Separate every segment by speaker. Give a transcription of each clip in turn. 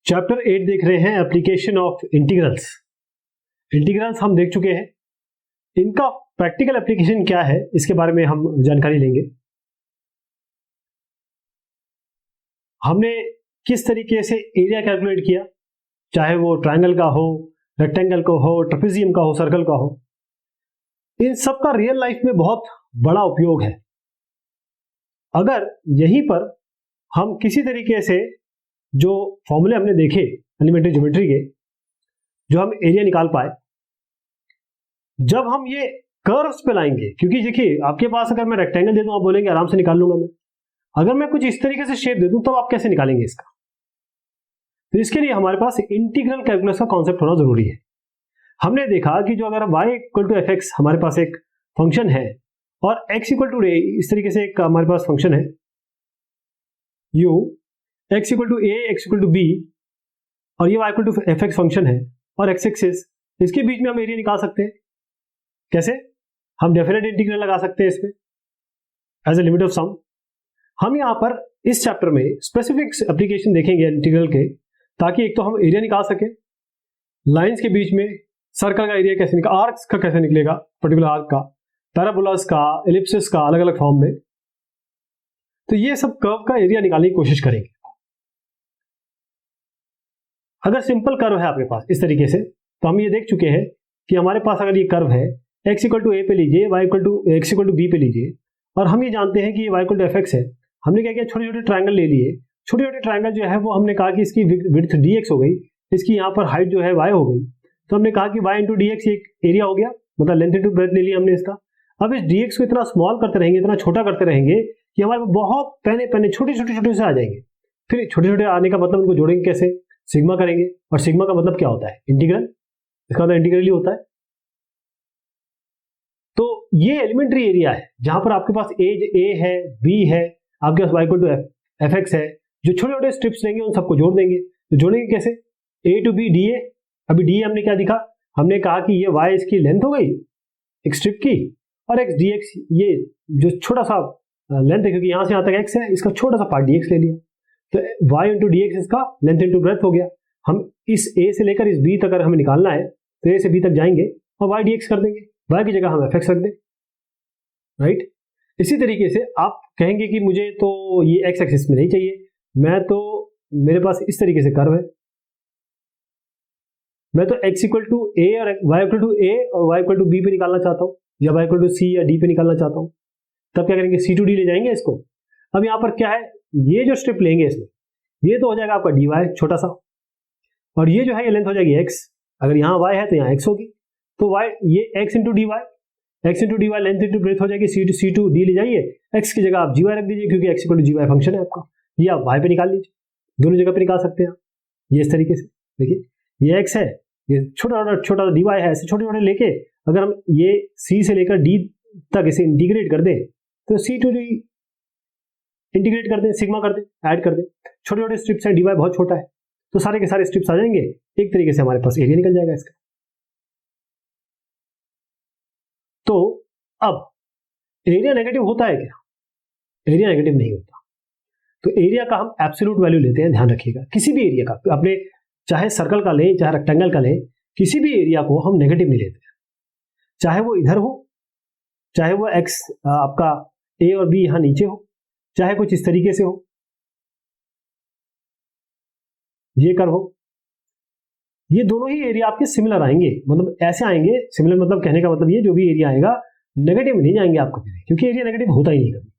Speaker 1: Chapter 8 देख रहे हैं, एप्लीकेशन ऑफ इंटीग्रल्स। इंटीग्रल्स हम देख चुके हैं, इनका प्रैक्टिकल एप्लीकेशन क्या है इसके बारे में हम जानकारी लेंगे। हमने किस तरीके से एरिया कैलकुलेट किया, चाहे वो ट्रायंगल का हो, रेक्टेंगल का हो, ट्रेपेजियम का हो, सर्कल का हो, इन सब का रियल लाइफ में बहुत बड़ा उपयोग है। अगर यहीं पर हम किसी तरीके से जो फॉर्मूले हमने देखे एलिमेंट्री ज्योमेट्री के, जो हम एरिया निकाल पाए, जब हम ये कर्व्स पे लाएंगे, क्योंकि देखिए आपके पास अगर मैं रेक्टेंगल दे दूं आप बोलेंगे आराम से निकाल लूंगा मैं, अगर मैं कुछ इस तरीके से शेप दे दूं तब आप कैसे निकालेंगे इसका। तो इसके लिए हमारे पास इंटीग्रल कैलकुलस का कॉन्सेप्ट होना जरूरी है। हमने देखा कि जो अगर y equal to f x हमारे पास एक फंक्शन है और x इक्वल टू ए, इस तरीके से एक हमारे पास फंक्शन है u, x equal to a, x equal to b, और ये y equal to f x function है और x एक्सिस, इसके बीच में हम एरिया निकाल सकते हैं। कैसे? हम डेफिनेट इंटीग्रल लगा सकते हैं इसमें as a limit of some. हम यहाँ पर इस चैप्टर में स्पेसिफिक एप्लीकेशन देखेंगे इंटीग्रल के, ताकि एक तो हम एरिया निकाल सकें, लाइंस के बीच में सर्कल का एरिया कैसे निकल, आर्क्स का कैसे निकलेगा, पर्टिकुलर आर्क का, पैराबोलास का, एलिप्सिस का, अलग अलग फॉर्म में। तो ये सब कर्व का एरिया निकालने की कोशिश करेंगे। अगर सिंपल कर्व है आपके पास इस तरीके से, तो हम ये देख चुके हैं कि हमारे पास अगर ये कर्व है x इक्वल टू ए पे लीजिए, y equal to x equal to b पे लीजिए, और हम ये जानते हैं कि ये y equal to f x है। हमने क्या किया, छोटे छोटे ट्रायंगल ले लिए। छोटे छोटे ट्रायंगल जो है वो हमने कहा कि इसकी विड्थ dx हो गई, इसकी यहाँ पर हाइट जो है y हो गई, तो हमने कहा कि y इंटू डी एक्स एक एरिया हो गया, मतलब लेंथ इंटू ब्रेथ ले लिया हमने इसका। अब इस dx को इतना स्मॉल करते रहेंगे, इतना छोटा करते रहेंगे कि हमारे बहुत पहने पहने छोटे छोटे छोटे से आ जाएंगे। फिर छोटे छोटे आने का मतलब उनको जोड़ेंगे कैसे, सिग्मा करेंगे, और सिग्मा का मतलब क्या होता है, इंटीग्रल, इसका मतलब इंटीग्रल ही होता है। तो ये एलिमेंट्री एरिया है जहां पर आपके पास एज ए है, बी है, आपके पास y equal to f x है। जो छोटे छोटे स्ट्रिप्स लेंगे उन सबको जोड़ देंगे। तो जोड़ेंगे कैसे, ए टू बी डी ए। अभी डी हमने क्या दिखा, हमने कहा कि ये y इसकी लेंथ हो गई एक स्ट्रिप की, और x डी एक्स ये जो छोटा सा लेंथ है, क्योंकि यहां से यहां तक x है, इसका छोटा सा पार्ट डी एक्स ले लिया। तो y इंटू डी एक्स इसका लेंथ इंटू ब्रेथ हो गया। हम इस a से लेकर इस b तक अगर हमें निकालना है तो a से b तक जाएंगे और y dx कर देंगे, y की जगह हम एफ एक्स रख दें, राइट। इसी तरीके से आप कहेंगे कि मुझे तो ये x एक्सिस में नहीं चाहिए, मैं तो मेरे पास इस तरीके से कर्व है, मैं तो x इक्वल टू ए और y इक्वल टू ए और y इक्वल टू बी पे निकालना चाहता हूँ, या y इक्वल टू सी या डी पे निकालना चाहता हूँ। तब क्या करेंगे, सी टू डी ले जाएंगे इसको। अब यहाँ पर क्या है, ये जो स्ट्रिप लेंगे इसमें, ये तो हो जाएगा आपका डी वाई छोटा सा, और ये जो है ये लेंथ हो जाएगी x। अगर यहाँ y है तो यहाँ x होगी, तो y ये x into d y, x into d y length into breadth हो जाएगी, सी टू डी ले जाइए, x की जगह आप जी वाई रख दीजिए, क्योंकि x equal to g y function है आपका। ये आप y पे निकाल लीजिए, दोनों जगह पे निकाल सकते हैं ये इस तरीके से। देखिए ये x है, ये छोटा छोटा डी वाई है, ऐसे छोटे छोटे लेके अगर हम ये c से लेकर d तक इसे इंटीग्रेट कर दें, तो सी टू डी इंटीग्रेट कर दें, सिग्मा कर दें, ऐड कर दें, छोटे छोटे स्ट्रिप्स हैं, डी वाई बहुत छोटा है, तो सारे के सारे स्ट्रिप्स आ जाएंगे, एक तरीके से हमारे पास एरिया निकल जाएगा इसका। तो अब एरिया नेगेटिव होता है क्या? एरिया नेगेटिव नहीं होता। तो एरिया का हम एब्सोल्यूट वैल्यू लेते हैं, ध्यान रखिएगा। किसी भी एरिया का, अपने चाहे सर्कल का लें चाहे रेक्टेंगल का लें, किसी भी एरिया को हम नेगेटिव नहीं लेते, चाहे वो इधर हो, चाहे वो एक्स आपका ए और बी यहां नीचे हो, चाहे कुछ इस तरीके से हो, ये कर्व हो, ये दोनों ही एरिया आपके सिमिलर आएंगे, मतलब ऐसे आएंगे। सिमिलर मतलब कहने का मतलब ये, जो भी एरिया आएगा नेगेटिव नहीं जाएंगे आप कभी भी, क्योंकि एरिया नेगेटिव होता ही नहीं कभी।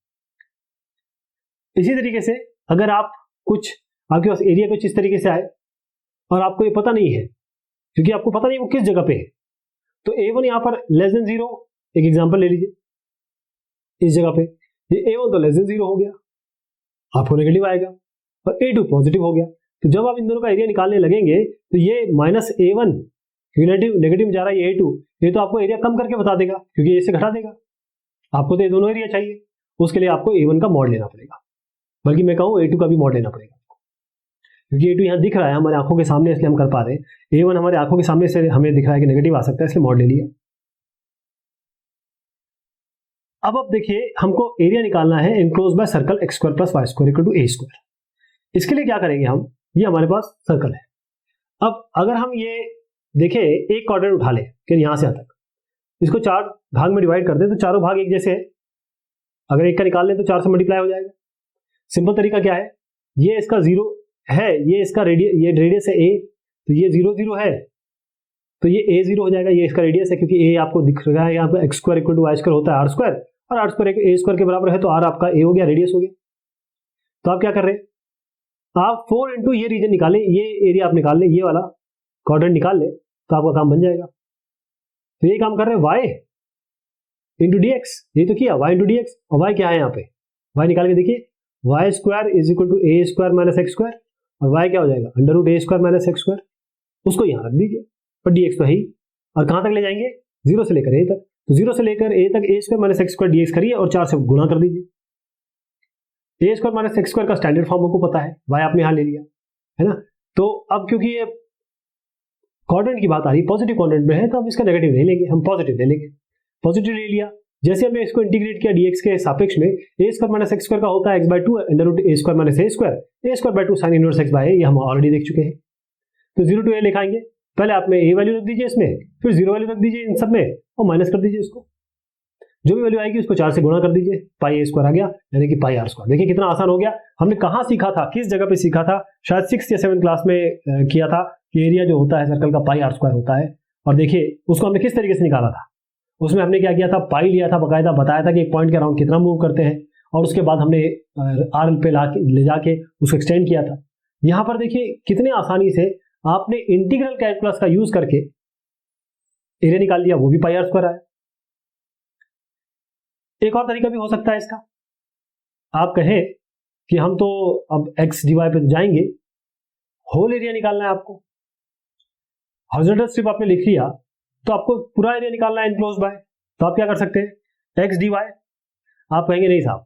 Speaker 1: इसी तरीके से अगर आप कुछ, आपके पास एरिया कुछ इस तरीके से आए और आपको ये पता नहीं है, क्योंकि आपको पता नहीं वो किस जगह पे है, तो A1 यहां पर लेस देन 0, एक एग्जांपल ले लीजिए, इस जगह पे ये A1 तो लेस देन 0 हो गया, आपको नेगेटिव आएगा, और A2 पॉजिटिव हो गया। तो जब आप इन दोनों का एरिया निकालने लगेंगे तो ये माइनस A1 नेगेटिव जा रहा है, ये A2, ये तो आपको एरिया कम करके बता देगा, क्योंकि ये से घटा देगा। आपको तो ये दोनों एरिया चाहिए, उसके लिए आपको A1 का मॉड लेना पड़ेगा, बल्कि मैं कहूँ A2 का भी मॉड लेना पड़ेगा, क्योंकि A2 यहाँ दिख रहा है हमारे आंखों के सामने, इसलिए हम कर पा रहे हैं। A1 हमारे आंखों के सामने से हमें दिख रहा है कि नेगेटिव आ सकता है, इसलिए मॉड ले लिया। अब देखिए, हमको एरिया निकालना है enclose by circle x² + y² = a²। इसके लिए क्या करेंगे हम, ये हमारे पास सर्कल है। अब अगर हम ये देखें, एक क्वाड्रेंट उठा ले कि यहां से यहां तक, इसको 4 भाग में डिवाइड कर दे तो चारों भाग एक जैसे है। अगर एक का निकाल ले तो 4 से मल्टीप्लाई हो जाएगा। सिंपल तरीका क्या है, ये इसका 0 है, ये इसका ये रेडियस है a, तो ये 0 0 है, तो ये a0 हो जाएगा। ये इसका रेडियस है, क्योंकि a आपको दिख रहा है यहाँ पे x square equal to y square होता है r स्क्वायर, और r स्क्वायर a स्क्वायर के बराबर है, तो r आपका a हो गया, रेडियस हो गया। तो आप क्या कर रहे हैं, आप 4 इंटू ये रीजन निकालें, ये एरिया आप निकाल लें, ये वाला क्वाड्रेंट निकाल लें, तो आपका काम बन जाएगा। तो ये काम कर रहे हैं y इंटू डी एक्स, ये तो किया y इंटू डी एक्स, और y क्या है यहाँ पे, y निकाल के देखिए, y square is equal to a square minus x square, और y क्या हो जाएगा, under root a square minus x square. उसको यहाँ रख दीजिए, पर डी एक्स तो है ही, और कहाँ तक ले जाएंगे, 0 से लेकर a तक, तो 0 से लेकर a तक a square minus x square d x करिए और 4 से गुणा कर दीजिए। A square minus x square का स्टैंडर्ड फॉर्म आपको पता है, y आपने यहाँ ले लिया है ना। तो अब क्योंकि ये क्वाड्रेंट की बात आ रही है, पॉजिटिव क्वाड्रेंट में है, तो हम इसका नेगेटिव नहीं लेंगे, हम पॉजिटिव ले लेंगे। पॉजिटिव ले लिया, जैसे हमने इसको इंटीग्रेट किया dx के सापेक्ष में, a square minus x square का होता है x by 2 under root a square minus a square by 2 sine inverse x by a, ये हम ऑलरेडी देख चुके हैं। तो 0 टू a लिखाएंगे, पहले आप में a वैल्यू रख दीजिए इसमें, फिर 0 वैल्यू रख दीजिए इन सब में, और माइनस कर दीजिए इसको, जो भी वैल्यू आएगी उसको 4 से गुणा कर दीजिए, पाई a स्क्वायर आ गया, यानी कि पाई r स्क्वायर। देखिए कितना आसान हो गया। हमने कहाँ सीखा था, किस जगह पे सीखा था, शायद 6th या 7th क्लास में किया था कि एरिया जो होता है सर्कल का पाई r स्क्वायर होता है। और देखिए उसको हमने किस तरीके से निकाला था, उसमें हमने क्या किया था, पाई लिया था, बकायदा बताया था कि एक पॉइंट के अराउंड कितना मूव करते हैं, और उसके बाद हमने आर पे ले जाके उसको एक्सटेंड किया था। यहां पर देखिए कितने आसानी से आपने इंटीग्रल कैलकुलस का यूज करके एरिया निकाल लिया, वो भी पाई आर स्क्वायर आया। एक और तरीका भी हो सकता है इसका, आप कहें कि हम तो अब एक्स डीवाई पे जाएंगे, होल एरिया निकालना है आपको, हॉरिजॉन्टल स्ट्रिप आपने लिख लिया, तो आपको पूरा एरिया निकालना है इनक्लोज बाय, तो आप क्या कर सकते हैं, एक्स डी वाई। आप कहेंगे नहीं साहब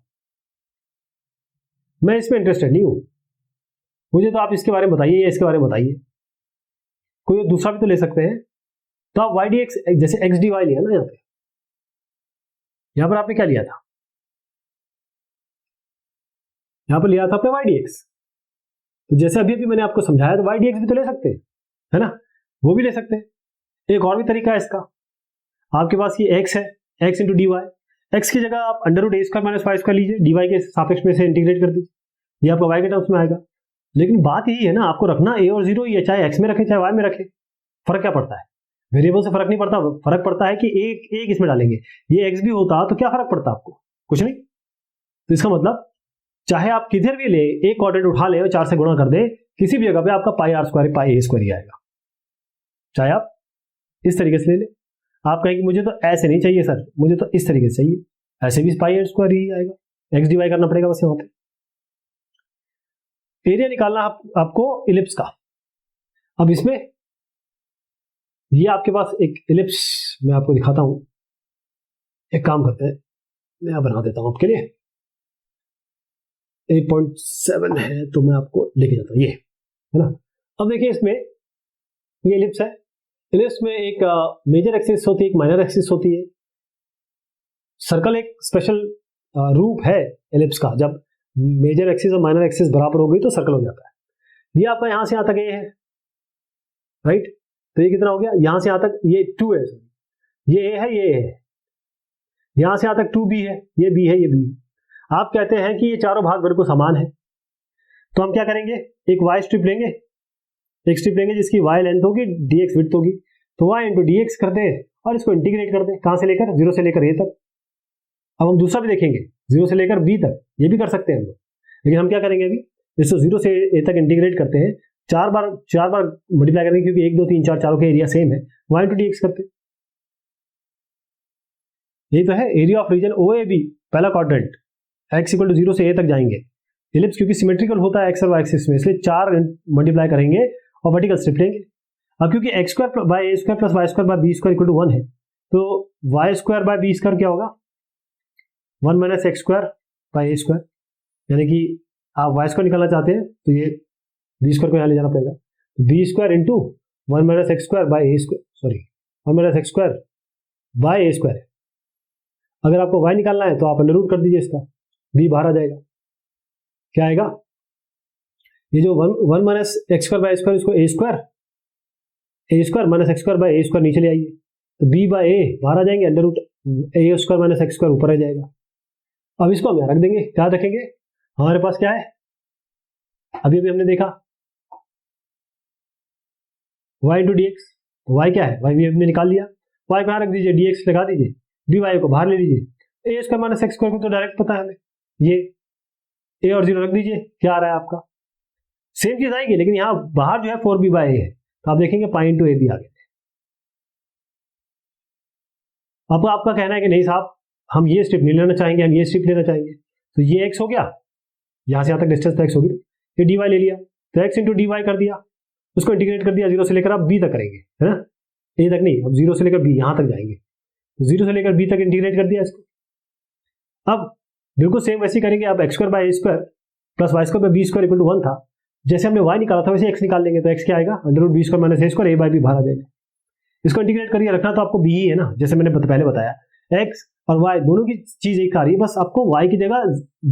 Speaker 1: मैं इसमें इंटरेस्टेड नहीं हूं, मुझे तो आप इसके बारे में बताइए या इसके बारे में बताइए, कोई दूसरा भी तो ले सकते हैं। तो आप वाई डी एक्स, जैसे एक्स डी वाई लिया ना, यहां पर आपने क्या लिया था, यहां पर लिया था आपने वाई डी एक्स, तो जैसे अभी अभी मैंने आपको समझाया, तो वाई डी एक्स भी तो ले सकते हैं, है ना, वो भी ले सकते हैं। एक और भी तरीका है इसका, आपके पास ये x है, x into d y, x की जगह आप under root a square minus y square लीजिए, डी वाई के सापेक्ष में से इंटीग्रेट कर दीजिए, ये आपका y के टर्म्स में आएगा। लेकिन बात यही है ना, आपको रखना a और 0 ये, चाहे x में रखे चाहे y में रखे, फर्क क्या पड़ता है, वेरिएबल से फर्क नहीं पड़ता, फर्क पड़ता है कि एक इसमें डालेंगे, ये x भी होता तो क्या फर्क पड़ता आपको, कुछ नहीं। तो इसका मतलब चाहे आप किधर भी ले, एक क्वाड्रेंट उठा ले और 4 से गुणा कर दे, किसी भी जगह पे आपका pi r square pi a square ही आएगा, चाहे आप इस तरीके से ले ले। आप कहेंगे मुझे तो ऐसे नहीं चाहिए सर, मुझे तो इस तरीके से चाहिए, ऐसे भी पाई आर स्क्वायर ही आएगा, एक्स डी वाई करना पड़ेगा बस यहाँ पे। एरिया निकालना आपको इलिप्स का। अब इसमें ये आपके पास एक इलिप्स मैं आपको दिखाता हूं, एक काम करते हैं, मैं बना देता हूं आपके लिए, 8.7 है तो मैं आपको लेके जाता हूं, ये है ना। अब देखिए इसमें ये इलिप्स है, इलिप्स में एक मेजर एक्सिस होती है, एक माइनर एक्सिस होती है। सर्कल एक स्पेशल रूप है इलिप्स का, जब मेजर एक्सिस और माइनर एक्सिस बराबर हो गई तो सर्कल हो जाता है। ये आपका यहां से यहां तक ये है, राइट, तो ये कितना हो गया, यहां से यहां तक ये 2 है, ये ए है, ये ए है, यहां से यहां तक 2b है, ये b है, ये b है। आप कहते हैं कि ये चारों भाग बिल्कुल समान है, तो हम क्या करेंगे, एक y स्ट्रिप लेंगे, एक स्ट्रिप लेंगे जिसकी y लेंथ होगी, dx विड्थ होगी, तो y इंटू dx कर दें और इसको इंटीग्रेट कर दें, कहां से लेकर, 0 से लेकर a तक। अब हम दूसरा भी देखेंगे, 0 से लेकर b तक, ये भी कर सकते हैं हम लोग, लेकिन हम क्या करेंगे अभी, इसको 0 से a तक इंटीग्रेट करते हैं, 4 बार मल्टीप्लाई करेंगे, क्योंकि 1 2 3 4 चारों के एरिया सेम है, y इंटू dx करते हैं। यही तो है area of region O A B, पहला क्वाड्रेंट, x इक्वल टू 0 से a तक जाएंगे, इलिप्स क्योंकि सिमेट्रिकल होता है x और y एक्सिस में, इसलिए 4 मल्टीप्लाई करेंगे और वर्टिकल स्ट्रिप लेंगे। अब क्योंकि x square by a square plus y square by b square equal to 1 है, तो y square by b square क्या होगा, 1 minus x square by a square, यानी कि आप वाई स्क्वायर निकालना चाहते हैं तो ये बी स्क्वायर को यहाँ ले जाना पड़ेगा, b square into 1 minus x square by a square, sorry 1 minus x square by a square. अगर आपको y निकालना है तो आप अंडर रूट कर दीजिए इसका, b बाहर आ जाएगा, क्या आएगा, ये जो one minus x square by square, इसको a square minus x square by a square नीचे ले आइए, तो बी बाय ए बाहर आ जाएंगे, under root a square minus x square ऊपर आ जाएगा। अब इसको हम यहाँ रख देंगे, क्या रखेंगे, हमारे पास क्या है, अभी अभी हमने देखा y into d x, y क्या है, वाई भी हमने निकाल लिया, वाई को यहाँ रख दीजिए, डी एक्स लगा दीजिए, डी वाई को बाहर ले लीजिए, ए स्क्वायर माइनस एक्स स्क्वायर को तो डायरेक्ट पता है हमें, ये ए और जीरो रख दीजिए, क्या आ रहा है आपका, सेम चीज आएगी, लेकिन यहाँ बाहर जो है 4b बाय ए है, तो आप देखेंगे पाई इंटू ए भी आ गए। अब आपका कहना है कि नहीं साहब हम ये स्ट्रिप नहीं लेना चाहेंगे, हम ये स्ट्रिप लेना चाहेंगे, तो ये एक्स हो गया, यहां से यहां तक डिस्टेंस तो एक्स होगी, ये डी वाई ले लिया, तो एक्स इंटू डी वाई कर दिया, उसको इंटीग्रेट कर दिया, जीरो से लेकर आप बी तक करेंगे, है ना, ए तक नहीं, अब जीरो से लेकर बी यहां तक जाएंगे, तो जीरो से लेकर बी तक इंटीग्रेट कर दिया इसको। अब बिल्कुल सेम वैसे करेंगे, अब x square by a square plus y square by b square equal to 1 था, जैसे हमने y निकाला था वैसे x निकाल लेंगे, तो x क्या आएगा, under root b square minus a square, a by b बाहर आ जाएगा, इसको इंटीग्रेट करिए, रखना तो आपको b ही है ना, जैसे मैंने पहले बताया, x और y दोनों की चीज एक आ रही है, बस आपको y की जगह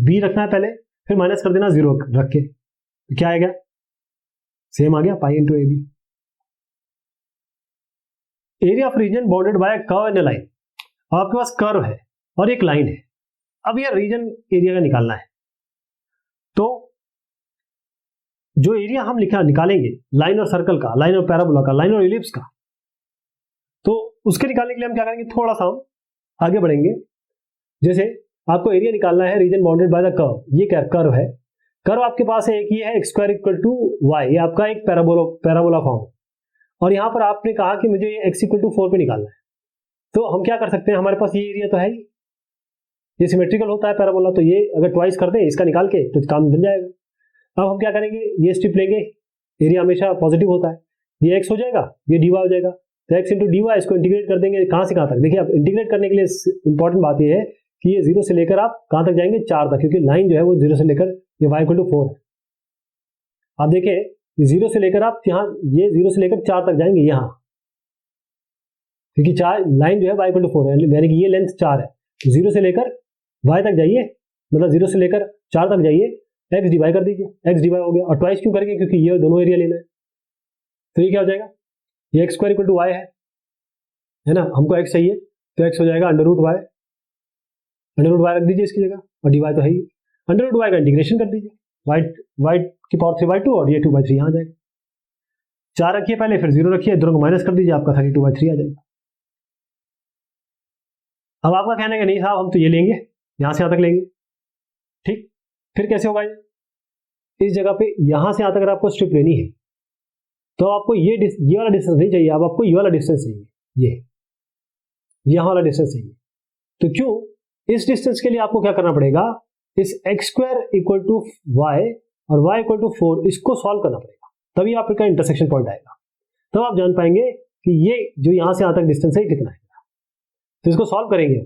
Speaker 1: b रखना है पहले, फिर माइनस कर देना जीरो रख के, तो क्या आएगा, सेम आ गया pi into a b. Area of region bounded by curve and line, आपके पास कर्व है और एक लाइन है, अब ये रीजन एरिया का निकालना है, तो जो एरिया हम निकालेंगे लाइन और सर्कल का, लाइन और पैराबोला का, लाइन और इलिप्स का, तो उसके निकालने के लिए हम क्या करेंगे, थोड़ा सा हम आगे बढ़ेंगे। जैसे आपको एरिया निकालना है region bounded by the curve, ये क्या कर्व है, कर्व आपके पास है एक ही है, x square equal to y, ये आपका एक पैराबोला फॉर्म, और यहां पर आपने कहा कि मुझे एक्स इक्वल टू 4 पे निकालना है, तो हम क्या कर सकते हैं, हमारे पास ये एरिया तो है ही, ये सिमेट्रिकल होता है पैराबोला, तो ये अगर ट्वाइस कर दें इसका निकाल के तो काम बन जाएगा। अब हम क्या करेंगे, ये स्ट्रिप लेंगे, एरिया हमेशा पॉजिटिव होता है, ये एक्स हो जाएगा, ये डी वाई हो जाएगा, तो एक्स इंटू डी वाई, इसको इंटीग्रेट कर देंगे कहां से कहां तक, देखिए अब इंटीग्रेट करने के लिए इंपॉर्टेंट बात ये है कि ये जीरो से लेकर आप कहां तक जाएंगे, 4 तक, क्योंकि लाइन जो है वो जीरो से लेकर ये वाई इक्वल टू 4 है, आप देखें जीरो से लेकर आप यहाँ, ये जीरो से लेकर 4 तक जाएंगे यहाँ, क्योंकि 4 लाइन जो है वाई इक्वल टू 4 है, यानी कि ये लेंथ 4 है, जीरो से लेकर वाई तक जाइए, मतलब जीरो से लेकर 4 तक जाइए, एक्स डिवाइड कर दीजिए, एक्स डिवाइड हो गया, और ट्वाइस क्यों करेंगे, क्योंकि ये दोनों एरिया लेना है, तो ये क्या हो जाएगा, ये x square equal to y है ना, हमको एक्स चाहिए, तो एक्स हो जाएगा अंडर रूट वाई रख दीजिए इसकी जगह, और डी वाई तो है ही, अंडर रूट वाई का इंटीग्रेशन कर दीजिए, वाई की पावर 3/2 और ये 2/3 यहाँ आ जाएगा, 4 रखिए पहले, फिर 0 रखिए, दोनों को माइनस कर दीजिए, आपका 32/3 आ जाएगा। अब आपका कहना है कि नहीं साहब हम तो ये लेंगे, यहां से यहां तक लेंगे, ठीक, फिर कैसे होगा, इस जगह पे यहां से यहां तक अगर आपको स्ट्रिप लेनी है, तो आपको ये वाला डिस्टेंस नहीं चाहिए, अब आपको ये वाला डिस्टेंस चाहिए, ये यहां वाला डिस्टेंस चाहिए, तो क्यों, इस डिस्टेंस के लिए आपको क्या करना पड़ेगा, इस x square equal to y और वाई इक्वल टू 4 इसको सॉल्व करना पड़ेगा, तभी आपका इंटरसेक्शन पॉइंट आएगा, तब आप जान पाएंगे कि ये जो यहां से यहां तक डिस्टेंस है कितना है, तो इसको सॉल्व करेंगे,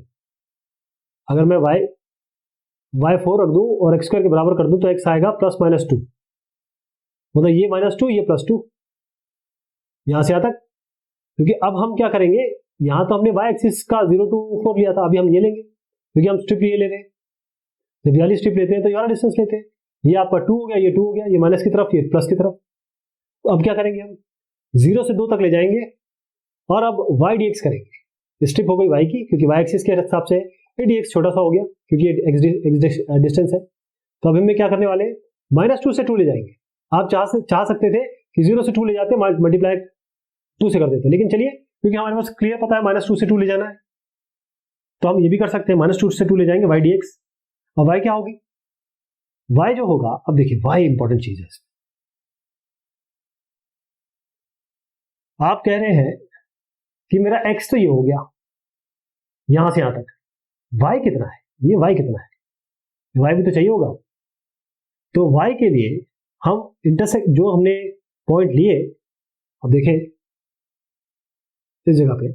Speaker 1: अगर मैं वाई 4 रख दूं और एक्स स्क्वायर के बराबर कर दूं, तो एक्स आएगा प्लस माइनस 2, मतलब ये -2 ये +2, यहां से यहां तक, क्योंकि अब हम क्या करेंगे, यहां तो हमने वाई एक्सिस का 0 to 4 लिया था, अभी हम ये लेंगे, क्योंकि हम स्ट्रिप ये ले रहे हैं, जब वाली स्ट्रिप लेते हैं तो ये वाला डिस्टेंस लेते हैं, ये आपका 2 हो गया, ये 2 हो गया, ये माइनस की तरफ, ये प्लस की तरफ, तो अब क्या करेंगे, हम 0 से 2 तक ले जाएंगे, और अब वाई डी एक्स करेंगे, स्ट्रिप हो गई वाई की, क्योंकि वाई एक्सिस के हिसाब से ये डी एक्स छोटा सा हो गया, क्योंकि ये एक्स डिस्टेंस है, तो अब हमें क्या करने वाले, -2 से 2 ले जाएंगे, आप चाह सकते थे कि 0 से 2 ले जाते, मल्टीप्लाई 2 से कर देते, लेकिन चलिए क्योंकि हमारे पास क्लियर पता है -2 से 2 ले जाना है, तो हम ये भी कर सकते हैं, -2 से 2 ले जाएंगे वाई डी एक्स, और वाई क्या होगी, वाई जो होगा, अब देखिए वाई इंपॉर्टेंट चीज है, आप कह रहे हैं कि मेरा एक्स तो ये हो गया यहां से यहां तक, वाई कितना है, ये वाई कितना है, वाई भी तो चाहिए होगा, तो वाई के लिए हम इंटरसेक्ट जो हमने पॉइंट लिए, अब देखें इस जगह पे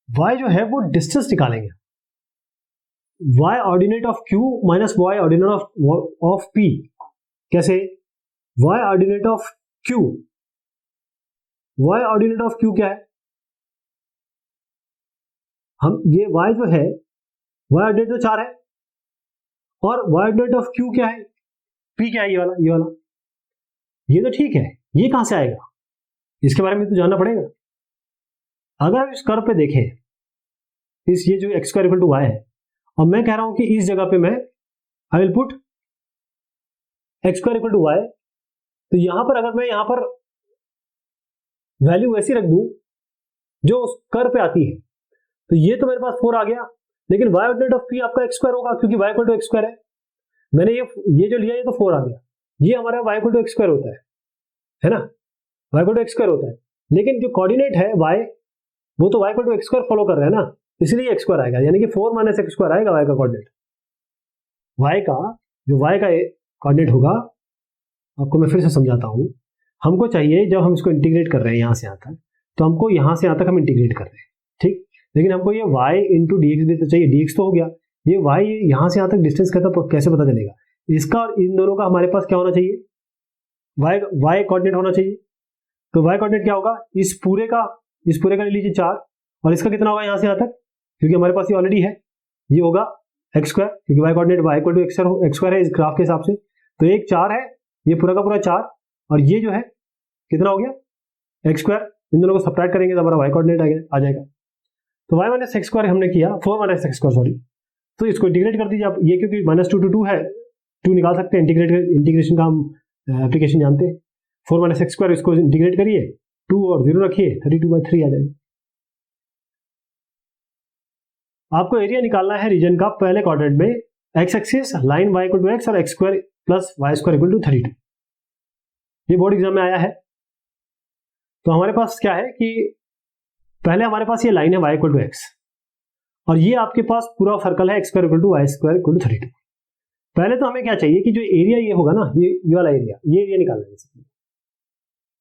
Speaker 1: y जो है वो डिस्टेंस निकालेंगे, y ordinate of q minus y ordinate of p, कैसे, y ordinate of q, y ordinate of q क्या है, हम ये y जो है y ऑर्डिनेट तो 4 है, और y ऑर्डिनेट ऑफ q क्या है, पी क्या है, ये वाला ये तो ठीक है, ये कहां से आएगा, इसके बारे में तो जानना पड़ेगा। अगर इस कर्व पे देखें, इस ये जो x square equal to y है, और मैं कह रहा हूं कि इस जगह पे मैं I will put x square equal to y, तो यहां पर अगर मैं यहां पर वैल्यू वैसी रख दूं जो उस कर्व पे आती है, तो ये तो मेरे पास 4 आ गया, लेकिन y ऑर्डिनेट ऑफ p आपका एक्स स्क्वायर होगा, क्योंकि y equal to x square है। मैंने ये जो लिया ये तो 4 आ गया, ये हमारा y equal to x square होता है ना, y equal to x square होता है, लेकिन जो कोऑर्डिनेट है y, वो तो y equal to x square follow कर रहा है ना, इसलिए एक्स स्क्वायर आएगा, यानी कि 4 माइनस एक्स स्क्वायर आएगा y का कोऑर्डिनेट। y का जो y का कोऑर्डिनेट होगा, आपको मैं फिर से समझाता हूं, हमको चाहिए जब हम इसको इंटीग्रेट कर रहे हैं यहां से यहां तक, तो हमको यहां से यहां तक हम इंटीग्रेट कर रहे हैं, ठीक, लेकिन हमको ये y इंटू डी एक्स भी तो चाहिए, dx तो हो गया, ये y यहां से यहां तक डिस्टेंस कैसे पता चलेगा, इसका और इन दोनों का हमारे पास क्या होना चाहिए, y कोऑर्डिनेट होना चाहिए। तो y कोऑर्डिनेट क्या होगा, इस पूरे का ले लीजिए 4, और इसका कितना होगा यहां से यहां तक, क्योंकि हमारे पास ये ऑलरेडी है, ये होगा एक्स स्क्वायर, क्योंकि y coordinate y equal to x square है इस ग्राफ के हिसाब से, तो एक 4 है, ये पूरा का पूरा 4, और ये जो है कितना हो गया एक्स स्क्वायर, इन दोनों को सब्ट्रैक्ट करेंगे तो हमारा y कोऑर्डिनेट आ जाएगा। तो y माइनस एक्स स्क्वायर हमने किया, 4 माइनस एक्स स्क्वायर सॉरी, तो इसको इंटीग्रेट कर दीजिए आप, ये क्योंकि -2 to 2 है, 2 निकाल सकते हैं, इंटीग्रेशन का हम एप्लीकेशन जानते हैं। 4 माइनस एक्स स्क्वायर, इसको इंटीग्रेट करिए, 2 और 0 रखिए, 32/3 आ जाएगा। आपको एरिया निकालना है रीजन का पहले क्वाड्रेंट में, x axis line y equal to x और x square plus y square equal to 32, ये बोर्ड एग्जाम में आया है। तो हमारे पास क्या है कि पहले हमारे पास ये लाइन है y इक्वल टू एक्स, और ये आपके पास पूरा सर्कल है x square equal to y square equal to 32। पहले तो हमें क्या चाहिए कि जो एरिया ये होगा ना, ये वाला एरिया, ये एरिया निकालना है।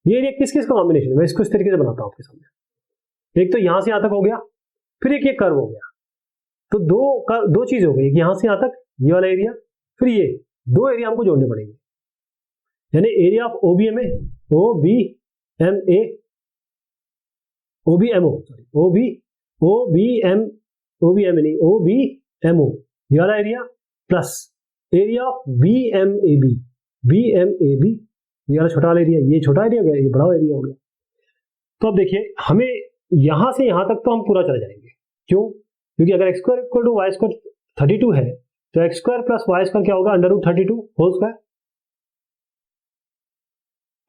Speaker 1: ये एरिया किस किस का कॉम्बिनेशन है, मैं इसको इस तरीके से बनाता हूं आपके सामने। एक तो यहां से यहां तक हो गया, फिर एक ये कर्व हो गया, तो दो चीज हो गई, यहां से यहां तक ये वाला एरिया, फिर ये दो एरिया हमको जोड़ने पड़ेंगे, यानी एरिया ऑफ OBMA OBMO ये वाला area, plus area of BMAB ये वाला छोटा वाला एरिया, ये छोटा एरिया हो गया, ये बड़ा एरिया हो गया। तो अब देखिए, हमें यहां से यहां तक तो हम पूरा चले जाएंगे, क्यों, क्योंकि अगर x square equal to y square 32 है, तो x square plus y square क्या होगा, √32 होल स्क्वायर,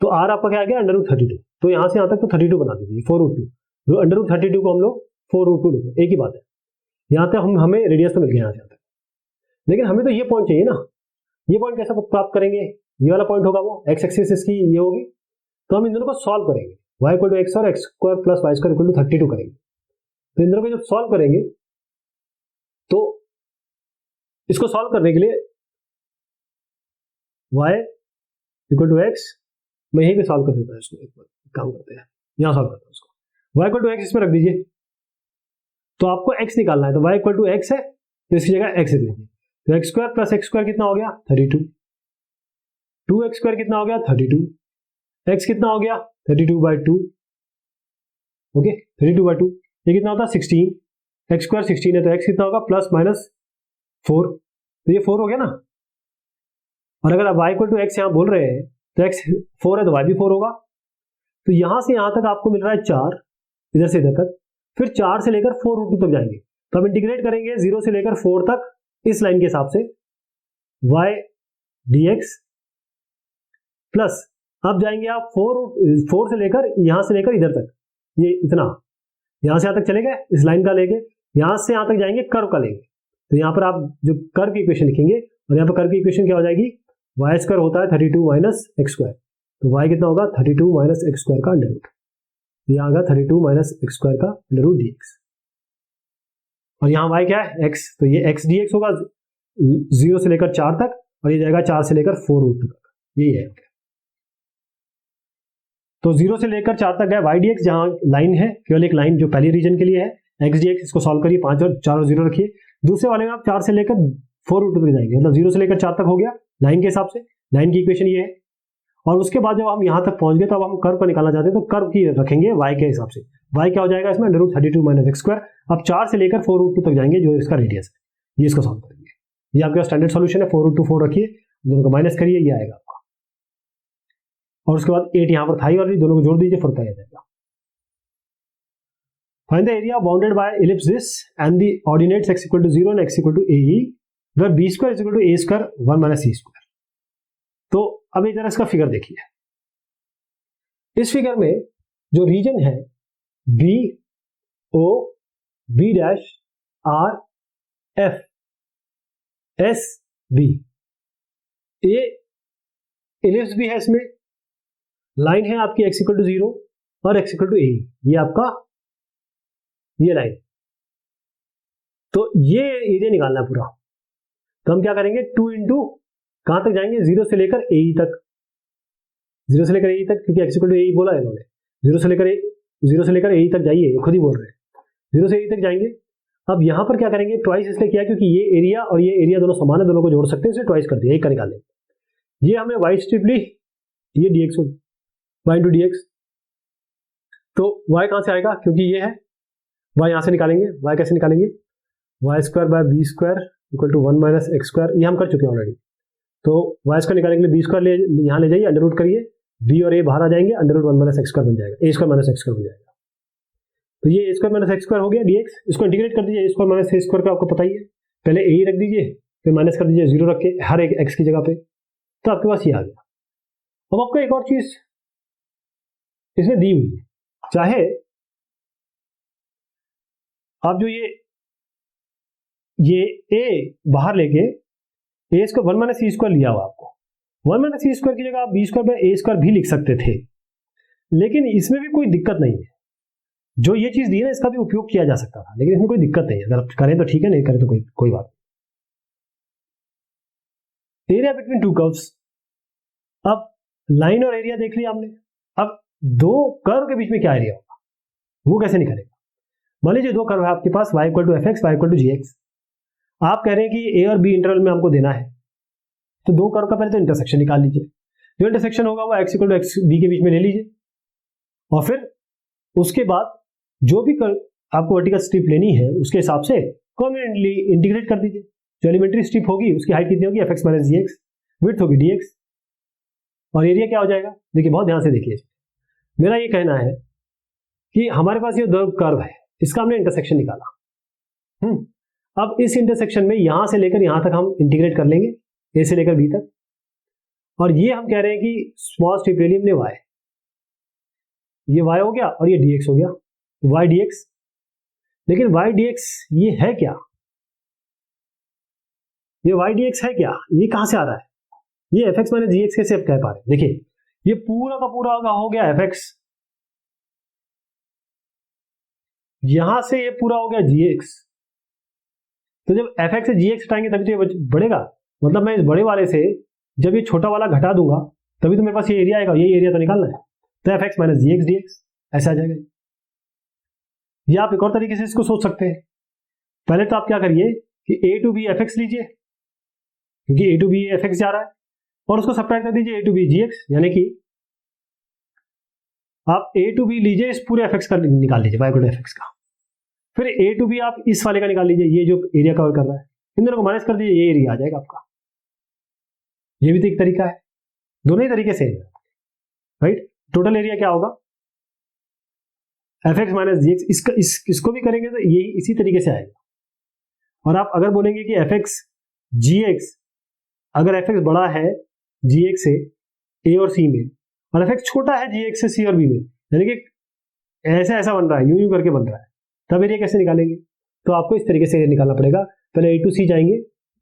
Speaker 1: तो आर आपका क्या आ गया √32, तो यहां से यहां तक तो 32 बना दीजिए, 4√2, √32 को हम लोग 4√2 लिखें, एक ही बात है, यहां तक हमें रेडियस तो मिल गया यहां से यहां तक, लेकिन हमें तो ये पॉइंट चाहिए ना, ये पॉइंट कैसे प्राप्त करेंगे, ये वाला पॉइंट होगा वो एक्स एक्सिस इसकी ये होगी, तो हम इन दोनों को सॉल्व करेंगे, y इक्वल टू एक्स और x square plus y square equal to 32 करेंगे। तो इन दोनों को जब सॉल्व करेंगे, तो इसको सॉल्व करने के लिए y इक्वल टू एक्स, मैं यहीं पे सॉल्व कर देता हूं इसको, एक काम करते हैं, यहां सॉल्व करता हूं इसको, y इक्वल टू एक्स इसमें रख दीजिए, तो आपको x निकालना है, तो y इक्वल टू एक्स है, तो इसकी जगह x लिख दीजिए, तो x square plus x square कितना हो गया 32, 2x स्क्वायर कितना हो गया 32, x कितना हो गया 32/2, ओके 32/2, ये कितना होता है 16, एक्स स्क्वायर 16 है, तो x कितना होगा प्लस माइनस 4, तो ये 4 हो गया ना, और अगर आप y इक्वल टू एक्स यहाँ बोल रहे हैं, तो x 4 है तो y भी 4 होगा, तो यहां से यहां तक आपको मिल रहा है 4, इधर से इधर तक, फिर 4 से लेकर 4√2 तक जाएंगे, तो हम इंटीग्रेट करेंगे 0 से लेकर 4 तक इस लाइन के हिसाब से, y dx प्लस अब जाएंगे आप 4 से लेकर यहां से लेकर इधर तक, ये इतना यहां से यहां तक चले गए, इस लाइन का लेके यहां से यहां तक जाएंगे, कर्व का लेंगे, तो यहां पर आप जो कर्व की इक्वेशन लिखेंगे, और यहां पर कर्व की इक्वेशन क्या हो जाएगी, वाई स्क्वायर होता है 32 माइनस एक्स स्क्वायर, तो वाई कितना होगा 32 माइनस एक्स स्क्वायर का अंडर रूट, यहां आएगा 32 माइनस एक्स स्क्वायर का अंडर रूट dx, और यहाँ y क्या है x, तो ये x dx होगा 0 से लेकर 4 तक, और ये जाएगा 4 से लेकर 4√2 तक, यही है। तो 0 से लेकर 4 तक गया y dx, जहां लाइन है केवल एक लाइन जो पहली रीजन के लिए है, x dx, इसको सॉल्व करिए, 5 और 4 और 0 रखिए, दूसरे वाले में आप 4 से लेकर 4√2 तक जाएंगे, मतलब 0 से लेकर 4 तक हो गया लाइन के हिसाब से, लाइन की इक्वेशन ये है, और उसके बाद जब हम यहां तक पहुंच गए, तो अब हम कर्व को निकालना चाहते हैं, तो कर्व की रखेंगे y के हिसाब से, y क्या हो जाएगा इसमें √32 माइनस एक्स स्क्वायर, अब 4 से लेकर 4√2 तक जाएंगे जो इसका रेडियस है, ये इसको सॉल्व करेंगे, ये आपका स्टैंडर्ड सॉल्यूशन है, 4√2 4 रखिए, दोनों को माइनस करिए, ये आएगा आपका, और उसके बाद 8 यहाँ पर था ही और दोनों को जोड़ दीजिए, 4 आ जाएगा। Find the area bounded by ellipse this and the ordinates x equal to 0 and x equal to ae where b square is equal to a square 1 minus c square। तो अब एक जरा इसका फिगर देखिए। इस फिगर में जो region है B O B dash R F S B, ये इलिप्स भी है, इसमें लाइन है आपकी x इक्वल टू 0 और x इक्वल टू ए, ये आपका ये लाइन। तो ये एरिया निकालना है पूरा। तो हम क्या करेंगे, 2 इंटू कहां तक जाएंगे, 0 से लेकर ए तक, 0 से लेकर ए तक, क्योंकि x इक्वल टू ए बोला है इन्होंने, 0 से लेकर ए तक जाइए, खुद ही बोल रहे हैं 0 से ए तक जाएंगे। अब यहां पर क्या करेंगे, ट्वाइस इसलिए किया क्योंकि ये एरिया और ये एरिया दोनों समान है, दोनों को जोड़ सकते हैं, इसे ट्वाइस कर दिया, एक का निकाल लेंगे। ये हमने वाई स्ट्रिप ली, ये dx होगी, y इंटू dx। तो y कहां से आएगा, क्योंकि ये है, y यहां से निकालेंगे, y कैसे निकालेंगे, y square by b square equal to 1 minus x square, ये हम कर चुके हैं ऑलरेडी। तो वाई स्क्वायर निकालने के लिए बी स्क्वायर यहाँ ले जाइए, अंडर रूट करिए, बी और ए बाहर आ जाएंगे, under root 1 minus x square बन जाएगा, a square minus x square बन जाएगा। तो ये a square minus x square हो गया dx, इसको इंटीग्रेट कर दीजिए, a square minus a square का आपको पता ही है, पहले ए ही रख दीजिए, फिर माइनस कर दीजिए 0 रख के हर एक एक्स की जगह पे, तो आपके पास ये आ गया। अब आपको एक और चीज इसमें दी हुई है, चाहे आप जो ये ए बाहर लेके ए स्क्वायर 1 माइनस सी स्क्वायर लिया हुआ, आपको 1 माइनस सी स्क्वायर की जगह आप b square by a square भी लिख सकते थे, लेकिन इसमें भी कोई दिक्कत नहीं है। जो ये चीज दी है ना, इसका भी उपयोग किया जा सकता था, लेकिन इसमें कोई दिक्कत नहीं है, अगर आप करें तो ठीक है, नहीं करें तो कोई बात नहीं। एरिया बिटवीन टू कर्व्स, अब लाइन और एरिया देख लिया हमने, अब दो कर्व के बीच में क्या एरिया होगा वो कैसे निकालेगा। मान लीजिए दो कर्व है आपके पास, y equal to f x, y equal to g x, आप कह रहे हैं कि ए और बी इंटरवल में हमको देना है, तो दो कर्व का पहले तो इंटरसेक्शन निकाल लीजिए, जो इंटरसेक्शन होगा वो x equal to x b के बीच में ले लीजिए, और फिर उसके बाद जो भी कर्व आपको वर्टिकल स्ट्रिप लेनी है उसके हिसाब से कॉन्वेनिएंटली इंटीग्रेट कर दीजिए। जो एलिमेंट्री स्ट्रिप होगी उसकी हाइट कितनी होगी, F x minus g x, width होगी डी एक्स, और एरिया क्या हो जाएगा, देखिए बहुत ध्यान से देखिए। मेरा ये कहना है कि हमारे पास ये दो कर्व है, इसका हमने इंटरसेक्शन निकाला, अब इस इंटरसेक्शन में यहां से लेकर यहां तक हम इंटीग्रेट कर लेंगे, ए से लेकर बी तक, और ये हम कह रहे हैं कि स्मॉल स्ट्रिप ले ली हमने y, ये y हो गया और ये dx हो गया, y dx। लेकिन y dx ये है क्या, ये y dx है क्या, ये कहां से आ रहा है, ये F x minus g x कैसे आप कह पा रहे हैं। देखिए ये पूरा का पूरा हो गया एफ एक्स, यहां से ये पूरा हो गया जी एक्स, तो जब एफ एक्स से जी एक्स हटाएंगे तभी तो ये बढ़ेगा, मतलब मैं इस बड़े वाले से जब ये छोटा वाला घटा दूंगा तभी तो मेरे पास ये एरिया आएगा, यही एरिया तो निकालना है, तो F x minus g x D x ऐसा आ जाएगा। या आप एक और तरीके से इसको सोच सकते हैं, पहले तो आप क्या करिए कि ए टू बी एफ एक्स लीजिए, क्योंकि ए टू बी एफ एक्स जा रहा है, और उसको सब्ट्रैक्ट कर दीजिए ए टू बी जी एक्स, यानी कि आप ए टू बी लीजिए, इस पूरे एफ एक्स का निकाल लीजिए, y equal to f x का, फिर ए टू बी आप इस वाले का निकाल लीजिए, ये जो एरिया कवर कर रहा है, इन दोनों को माइनस कर दीजिए, ये एरिया आ जाएगा आपका। ये भी तो एक तरीका है, दोनों ही तरीके से है, राइट। टोटल एरिया क्या होगा, F x minus g x, इसको भी करेंगे तो ये इसी तरीके से आएगा। और आप अगर बोलेंगे कि एफ एक्स जी एक्स, अगर एफ एक्स बड़ा है जी एक्स से ए और सी में, और एफ एक्स छोटा है जी एक्स से सी और बी में, यानी कि ऐसा बन रहा है, यूं करके बन रहा है, तब एरिया कैसे निकालेंगे, तो आपको इस तरीके से निकालना पड़ेगा। पहले ए टू सी जाएंगे,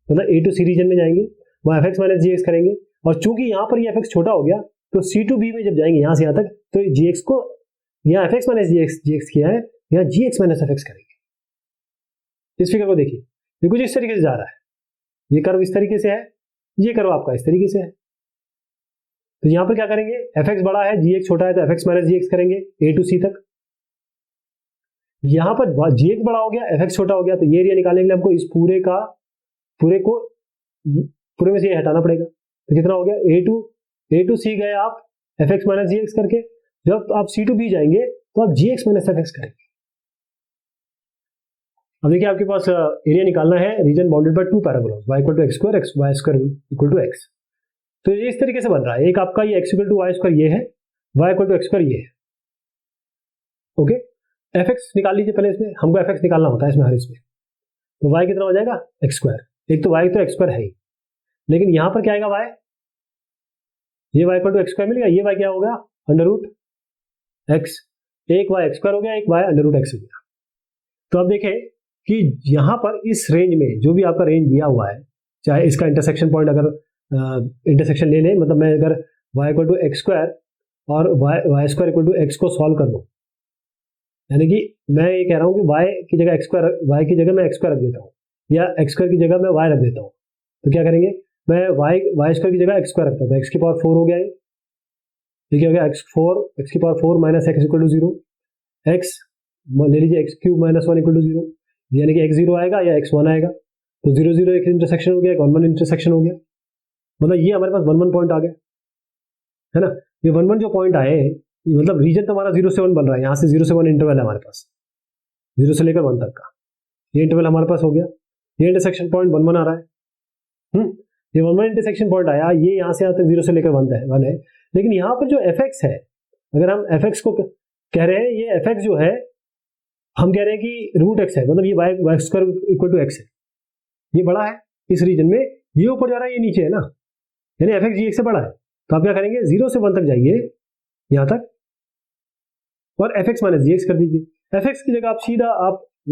Speaker 1: मतलब ए टू सी रीजन में जाएंगे, वहाँ F x minus g x करेंगे, और चूंकि यहाँ पर ये एफ एक्स छोटा हो गया तो सी टू बी में जब जाएंगे यहाँ से यहाँ तक, तो जी एक्स को यहाँ F x minus g x किया है, यहाँ जी एक्स माइनस एफ एक्स करेंगे। इस फिगर को देखिए, ये कुछ इस तरीके से जा रहा है, ये कर्व इस तरीके से है, ये कर्व आपका इस तरीके से है, तो यहाँ पर क्या करेंगे, एफ एक्स बड़ा है जी एक्स छोटा है, तो F x minus g x करेंगे ए टू सी तक। यहां पर जी एक्स बड़ा हो गया, एफ एक्स छोटा हो गया, तो ये एरिया निकालने के लिए हमको इस पूरे में से ये हटाना पड़ेगा, तो कितना हो गया, ए टू सी गए आप f x minus g x करके, जब आप सी टू बी जाएंगे तो आप g x minus f x करेंगे। अब देखिए आपके पास एरिया निकालना है region bounded by two parabolas, y equal to x square, x y square equal to x. तो ये इस तरीके से बन रहा है, एक आपका ये x equal to y square ये है, y equal to x square ये है। ओके, fx निकाल लीजिए पहले, इसमें हमको fx निकालना होता है इसमें हर इसमें। तो y कितना हो जाएगा एक्स स्क्वायर, एक तो y तो एक्स स्क्वायर है ही, लेकिन यहां पर क्या आएगा y, ये y equal to x square मिल गया, ये y क्या हो गया अंडर रूट एक्स, एक y एक्स स्क्वायर हो गया, एक y अंडर रूट एक्स हो गया। तो अब देखें कि यहां पर इस रेंज में जो भी आपका रेंज दिया हुआ है, चाहे इसका इंटरसेक्शन पॉइंट अगर इंटरसेक्शन ले लें, मतलब मैं अगर y equal to x square और y square equal to x को सॉल्व कर दूं, यानी कि मैं ये कह रहा हूं कि y की जगह एक्स स्क्वायर, y की जगह मैं एक्स स्क्वायर रख देता हूं, या एक्स स्क्वायर की जगह मैं y रख देता हूं, तो क्या करेंगे, मैं वाई स्क्वायर की जगह एक्स स्क्वायर रखता हूं, तो एक्स की पावर 4 हो गया, ये क्या हो गया एक्स की power 4 minus x equal to 0, x ले लीजिए x cube minus 1 equal to 0, यानी कि x 0 आएगा या x 1 आएगा, तो 0 0 एक इंटरसेक्शन हो गया, एक 1 1 इंटरसेक्शन हो गया, मतलब ये हमारे पास 1 1 पॉइंट आ गया है ना। ये 1 1 जो पॉइंट आए, मतलब रीजन तो हमारा 0 से 1 बन रहा है, यहाँ से 0 से 1 इंटरवल है हमारे पास, 0 से लेकर 1 तक का ये इंटरवल हमारे पास हो गया। ये इंटरसेक्शन पॉइंट 1 1 आ रहा है, ये 1 1 इंटरसेक्शन पॉइंट आया, ये यहाँ से यहाँ तक 0 से लेकर 1 है, लेकिन यहाँ पर जो fx है, अगर हम fx को कह रहे हैं, ये fx जो है हम कह रहे हैं कि रूट एक्स है, मतलब ये y square equal to x है, ये बड़ा है इस रीजन में, ये ऊपर जा रहा है ये नीचे है ना, यानी एफ एक्स जी एक्स से बड़ा है। तो आप क्या करेंगे, 0 से 1 तक जाइए यहां तक और F x minus g x कर दीजिए। एफ एक्स की जगह आप सीधा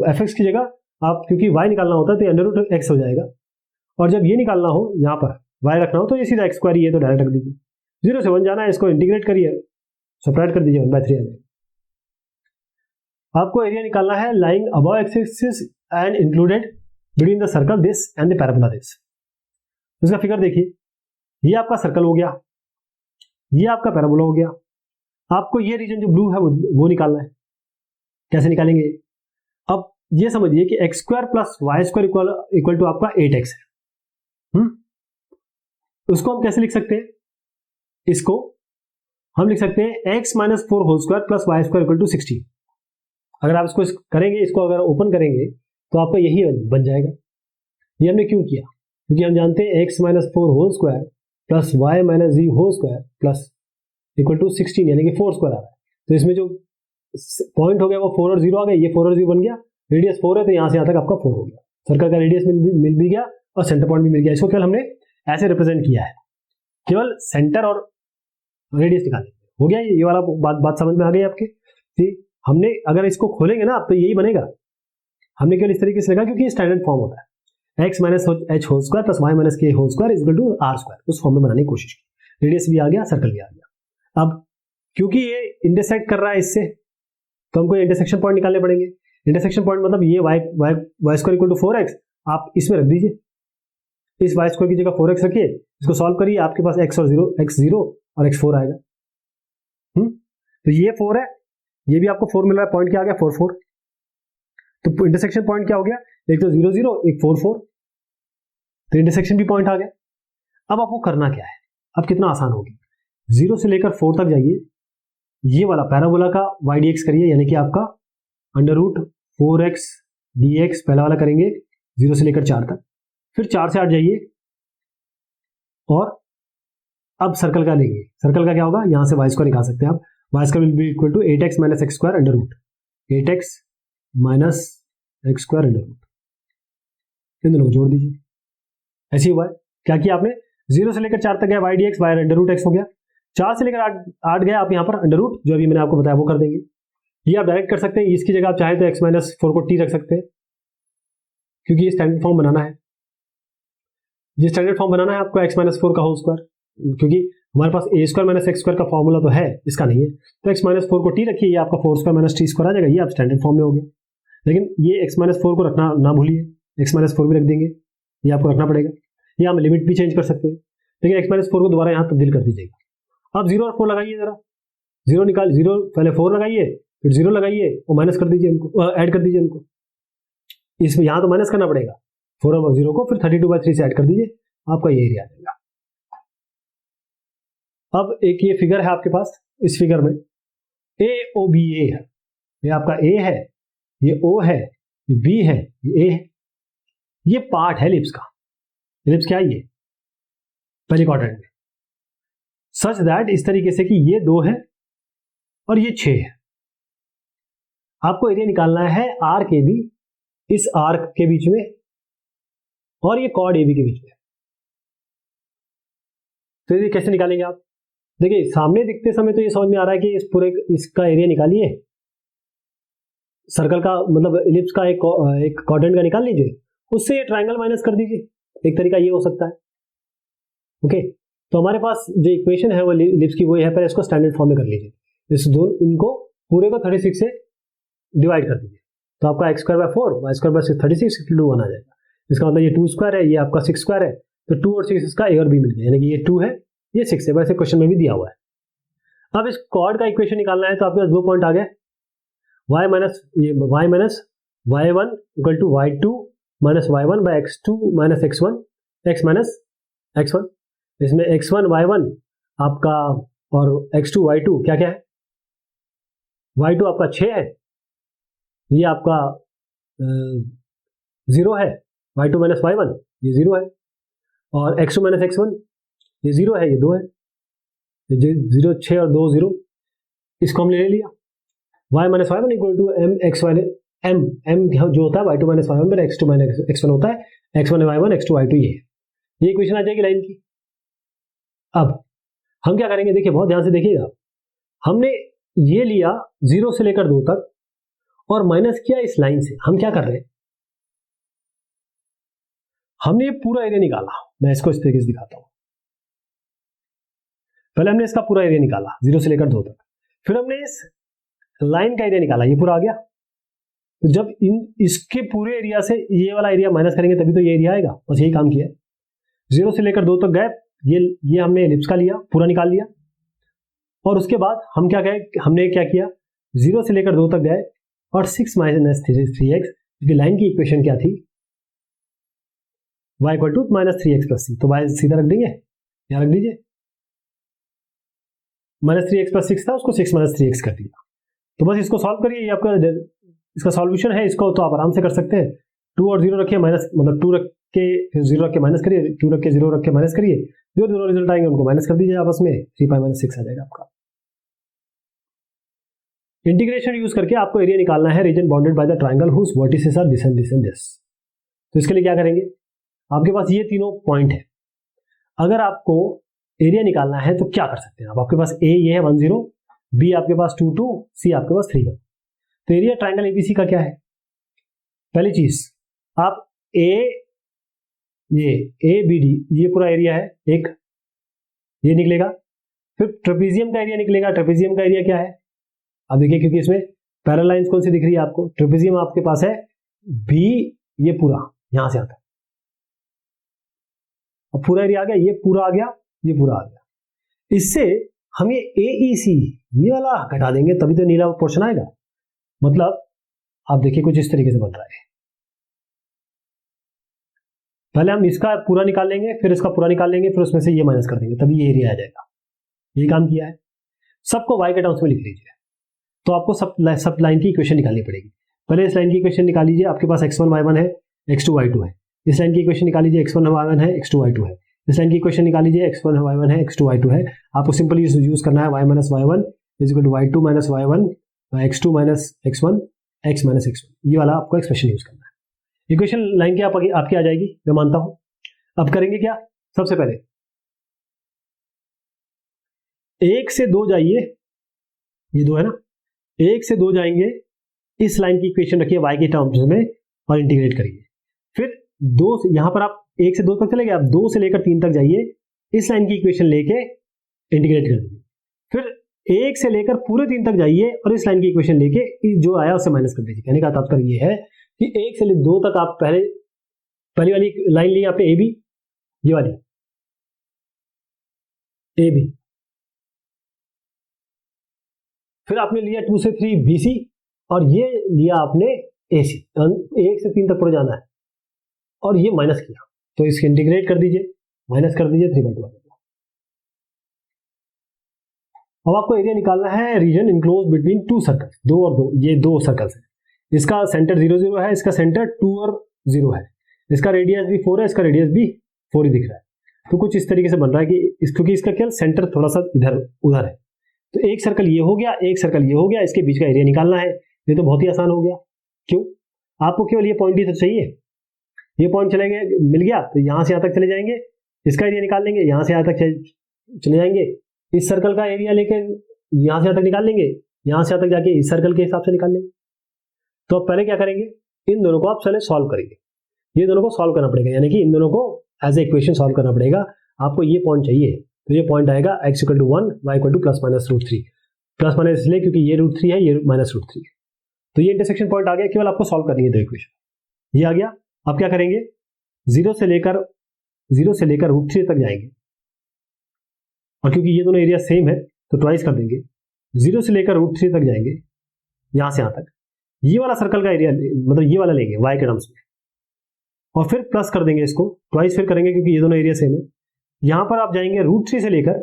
Speaker 1: एफ एक्स की जगह आप, क्योंकि वाई निकालना होता है तो अंडर रूट एक्स हो जाएगा, और जब ये निकालना हो यहाँ पर वाई रखना हो तो ये सीधा एक्स स्क्वायर ही है, तो डायरेक्ट रख दीजिए। 0 से 1 जाना है, इसको इंटीग्रेट करिए, सब्ट्रैक्ट कर दीजिए 1/3 आ जाएगा। आपको एरिया निकालना है lying above x axis and included between the circle this and the parabola this. इसका फिगर देखिए, ये आपका सर्कल हो गया, ये आपका पैराबोला हो गया, आपको ये रीजन जो ब्लू है वो निकालना है। कैसे निकालेंगे, अब ये समझिए कि x square plus y square equal to आपका 8x है। उसको हम कैसे लिख सकते हैं, इसको हम लिख सकते हैं x minus 4 whole square plus y square equal to 16। अगर आप इसको करेंगे, इसको अगर ओपन करेंगे तो आपका यही बन जाएगा। ये हमने क्यों किया, क्योंकि हम जानते हैं x minus 4 whole square plus y minus g whole square plus equal to 16, यानी कि 4 स्क्वायर आ रहा है। तो इसमें जो पॉइंट हो गया वो 4 और 0 आ गए, ये 4 और 0 बन गया, रेडियस 4 है तो यहां से यहां तक आपका 4 हो गया, सर्कल का रेडियस मिल भी गया और सेंटर पॉइंट भी मिल गया। इसको केवल हमने ऐसे रिप्रेजेंट किया है, केवल सेंटर और रेडियस निकालने हो गया। ये वाला बात समझ में आ गई आपके। ठीक, हमने अगर इसको खोलेंगे ना तो यही बनेगा, हमने केवल इस तरीके से लगा क्योंकि स्टैंडर्ड फॉर्म होता है, x minus h whole square plus y minus k whole square is equal to r square, उस फॉर्म में बनाने की कोशिश की। रेडियस भी आ गया, सर्कल भी आ गया। अब क्योंकि ये इंटरसेक्ट कर रहा है इससे, तो हमको इंटरसेक्शन पॉइंट निकालने पड़ेंगे। इंटरसेक्शन पॉइंट मतलब ये y square equal to 4x आप इसमें रख दीजिए, इस वाई स्क्वायर की जगह 4x रखिए, इसको सॉल्व करिए, आपके पास x और 0 और x 4 आएगा। तो ये 4 है, ये भी आपको 4 मिल रहा है, पॉइंट क्या आ गया 4 4। तो इंटरसेक्शन पॉइंट क्या हो गया, एक तो 0 0 एक 4 4, तो इंटरसेक्शन भी पॉइंट आ गया। अब आपको करना क्या है, अब कितना आसान हो गया, 0 से लेकर 4 तक जाइए, ये वाला पैराबोला का वाई डी एक्स करिए, यानी कि आपका अंडर रूट 4x dx पहला वाला करेंगे 0 से लेकर 4 तक, फिर 4 से 8 जाइए और अब सर्कल का लेंगे। सर्कल का क्या होगा, यहां से वाई स्क्वायर निकाल सकते हैं आप, y square will be equal to 8x minus x square under root 8x minus x square under root, इन दोनों को जोड़ दीजिए, ऐसे ही हुआ है। क्या किया आपने, 0 से लेकर 4 तक गया y d x y under root x हो गया, 4 से लेकर 8 गया आप यहाँ पर अंडर रूट, जो अभी मैंने आपको बताया वो कर देंगे। ये आप डायरेक्ट कर सकते हैं, इसकी जगह आप चाहे तो x माइनस 4 को t रख सकते हैं, क्योंकि ये स्टैंडर्ड फॉर्म बनाना है। ये स्टैंडर्ड फॉर्म बनाना है आपको x माइनस 4 का होल स्क्वायर, क्योंकि हमारे पास a square minus x square का फॉर्मूला तो है, इसका नहीं है, तो x माइनस 4 को t रखिए, ये आपका 4 स्क्वायर माइनस टी स्क्वायर आ जाएगा, ये आप स्टैंडर्ड फॉर्म में हो गया। लेकिन ये x माइनस 4 को रखना ना भूलिए, x माइनस 4 भी रख देंगे, ये आपको रखना पड़ेगा। ये हम लिमिट भी चेंज कर सकते हैं, लेकिन x माइनस 4 को दोबारा यहाँ तब्दील कर दीजिएगा। अब 0 और 4 लगाइए, जरा 0 निकाल, 0 पहले 4 लगाइए, फिर 0 लगाइए और माइनस कर दीजिए इनको, ऐड कर दीजिए इनको, इसमें यहाँ तो माइनस करना पड़ेगा 4 और 0 को, फिर 32/3 से ऐड कर दीजिए, आपका ये एरिया आ जाएगा। अब एक ये फिगर है आपके पास, इस फिगर में AOBA है, ये आपका A है, ये O है, ये B है, ये A है, ये पार्ट है एलिप्स का। एलिप्स क्या है, ये पहले क्वाड्रेंट में, सच दैट इस तरीके से कि ये 2 है और ये 6 है। आपको एरिया निकालना है आर के बी, इस आर्क के बीच में और ये कॉर्ड ए बी के बीच में। तो ये कैसे निकालेंगे आप? देखिए सामने दिखते समय तो ये समझ में आ रहा है कि इस पूरे इसका एरिया निकालिए, सर्कल का मतलब इलिप्स का एक क्वाड्रेंट का निकाल लीजिए, उससे ये ट्रायंगल माइनस कर दीजिए। एक तरीका ये हो सकता है। ओके, तो हमारे पास जो इक्वेशन है वो इलिप्स की वो है, पहले इसको स्टैंडर्ड फॉर्म में कर लीजिए। इस दो इनको पूरे को 36 से डिवाइड कर दीजिए, तो आपका x square by 4 y square by 36 = 1 आ जाएगा। इसका मतलब ये 2 स्क्वायर है, ये आपका 6 स्क्वायर है, तो 2 और 6 इसका a और b मिल गया, यानी कि ये 2 है ये 6 है, वैसे क्वेश्चन में भी दिया हुआ है। अब इस कॉर्ड का इक्वेशन निकालना है, तो आपके पास 2 पॉइंट आ गए, y minus y1 equal to y2 minus y1 by x2 minus x1 x minus x1। इसमें x1 y1 आपका और x2 y2 क्या क्या है? y2 आपका 6 है, ये आपका 0 है, y2 माइनस y1 ये 0 है, और x2 माइनस x1 ये 0 है, ये 2 है, 0 6 और 2 0, इसको हमने ले लिया। y minus y1 equal to m x y m जो होता है y2 माइनस y1 मेरा x2 माइनस x1 होता है, x1 y1 x2 y2 ये इक्वेशन आ जाएगी लाइन की। अब हम क्या करेंगे, देखिए बहुत ध्यान से देखिएगा, हमने ये लिया 0 से लेकर 2 तक और माइनस किया इस लाइन से। हम क्या कर रहे हैं, हमने ये पूरा एरिया निकाला। मैं इसको इस तरीके से दिखाता हूं। पहले हमने इसका पूरा एरिया निकाला 0 से लेकर 2 तक, फिर हमने इस लाइन का एरिया निकाला, ये पूरा आ गया। तो जब इसके पूरे एरिया से ये वाला एरिया माइनस करेंगे तभी तो ये एरिया आएगा, बस यही काम किया है। 0 से लेकर 2 तक गए, ये हमने एलिप्स का लिया, पूरा निकाल लिया, और उसके बाद हम क्या गए, हमने क्या किया, 0 से लेकर 2 तक गए और 6 माइनस 3x, क्योंकि लाइन की इक्वेशन क्या थी, y equal to minus 3x plus c, तो y सीधा रख देंगे, यहाँ रख दीजिए, माइनस 3x प्लस 6 था, उसको 6 माइनस 3x कर दिया। तो बस इसको सॉल्व करिए, ये आपका इसका सॉल्यूशन है, इसको तो आप आराम से कर सकते हैं। 2 और 0 रखिए माइनस, मतलब 2 रख के फिर 0 रख के माइनस करिए, 2 रख के 0 रख के माइनस करिए, जो दोनों रिजल्ट आएंगे उनको माइनस कर दीजिए आपस में, 3 पाई माइनस 6 आ जाएगा आपका। इंटीग्रेशन यूज करके आपको एरिया निकालना है region bounded by the triangle whose vertices are this and this and this. तो इसके लिए क्या करेंगे, आपके पास ये तीनों पॉइंट है, अगर आपको एरिया निकालना है तो क्या कर सकते हैं आप, आपके पास ए ये है 1 0, बी आपके पास 2 2, सी आपके पास 3 1। तो एरिया ट्रायंगल एबीसी का क्या है, पहली चीज आप ए बी डी ये पूरा एरिया है एक, ये निकलेगा। फिर ट्रेपेजियम का एरिया निकलेगा, ट्रेपेजियम का एरिया क्या है, अब देखिए क्योंकि इसमें पैरेलल लाइंस कौन सी दिख रही है आपको, ट्रेपेजियम आपके पास है बी, ये पूरा यहां से आता है, अब पूरा एरिया आ गया, ये पूरा आ गया, ये पूरा आ गया। इससे हम ये AEC ये वाला घटा देंगे तभी तो नीला पोर्शन आएगा। मतलब आप देखिए कुछ इस तरीके से बन रहा है, पहले हम इसका पूरा निकाल लेंगे, फिर इसका पूरा निकाल लेंगे, फिर उसमें से ये माइनस कर देंगे, तभी ये एरिया आ जाएगा। ये काम किया है। सबको y के टर्म्स में लिख लीजिए, तो आपको सब लाइन की इक्वेशन निकालनी पड़ेगी। पहले इस लाइन की इक्वेशन निकाल लीजिए, आपके पास x1 y1 है, x2 y2 है। इस लाइन की इक्वेशन निकाल लीजिए, x1 y1 है, x2 y2 है। इस लाइन की इक्वेशन निकाल लीजिए, x1 y1 है, x2 y2 है। आपको सिंपली यूज करना है y minus y1 is equal to y2 minus y1 x2 minus x1 x minus x1, ये वाला आपको एक्सप्रेशन यूज करना है। इक्वेशन लाइन की आपकी आ जाएगी, मैं मानता हूं। अब करेंगे क्या, सबसे पहले 1 से 2 जाइए, ये 2 है ना, 1 से 2 जाएंगे, इस लाइन की इक्वेशन रखिए y के टर्म्स में और इंटीग्रेट करिए। फिर 2 से यहां पर आप 1 से 2 तक चले गए, आप 2 से लेकर 3 तक जाइए, इस लाइन की इक्वेशन लेके इंटीग्रेट कर दीजिए। फिर 1 से लेकर पूरे 3 तक जाइए और इस लाइन की इक्वेशन लेके जो आया उसे माइनस कर दीजिए। कहने का तात्पर्य ये है कि 1 से 2 तक आप पहली वाली लाइन ली आपने ए बी, ये वाली ए बी, फिर आपने लिया 2 से 3 बी सी, और ये लिया आपने ए सी। 1 से 3 तक पूरा जाना है और ये माइनस किया, तो इसको इंटीग्रेट कर दीजिए, माइनस कर दीजिए 3/2। अब आपको एरिया निकालना है रीजन इनक्लोज बिटवीन 2 सर्कल्स, 2 और 2, ये 2 सर्कल्स है। इसका सेंटर 0 0 है, इसका सेंटर 2 और 0 है, इसका रेडियस भी 4 है, इसका रेडियस भी 4 ही दिख रहा है। तो कुछ इस तरीके से बन रहा है कि क्योंकि इसका क्या सेंटर थोड़ा सा इधर उधर है, तो एक सर्कल ये हो गया, एक सर्कल ये हो गया, इसके बीच का एरिया निकालना है। ये तो बहुत ही आसान हो गया। क्यों? आपको केवल ये पॉइंट ही तो चाहिए। ये पॉइंट चले गए, मिल गया, तो यहां से यहां तक चले जाएंगे, इसका एरिया निकाल लेंगे, यहां से यहां तक चले जाएंगे, इस सर्कल का एरिया लेके यहां से यहां तक निकाल लेंगे, यहां से यहां तक जाके इस सर्कल के हिसाब से निकाल लेंगे। तो अब पहले क्या करेंगे, इन दोनों को आप पहले सॉल्व करेंगे। ये दोनों को सॉल्व करना पड़ेगा, यानी कि इन दोनों को एज ए इक्वेशन सॉल्व करना पड़ेगा। आपको ये पॉइंट चाहिए, तो ये पॉइंट आएगा x = 1, y = ±√3। प्लस माइनस इसलिए क्योंकि ये √3 है, ये -√3 है। तो ये इंटरसेक्शन पॉइंट आ गया, केवल आपको सॉल्व करनी है दो इक्वेशन। ये आ गया। अब क्या करेंगे, 0 से लेकर √3 तक जाएंगे, और क्योंकि ये दोनों एरिया सेम है तो ट्वाइस कर देंगे। 0 से लेकर √3 तक जाएंगे, यहां से यहां तक, ये वाला सर्कल का एरिया मतलब ये वाला लेंगे y के टर्म्स में, और फिर प्लस कर देंगे इसको, ट्वाइस फिर करेंगे क्योंकि ये दोनों एरिया सेम है। यहां पर आप जाएंगे √3 से लेकर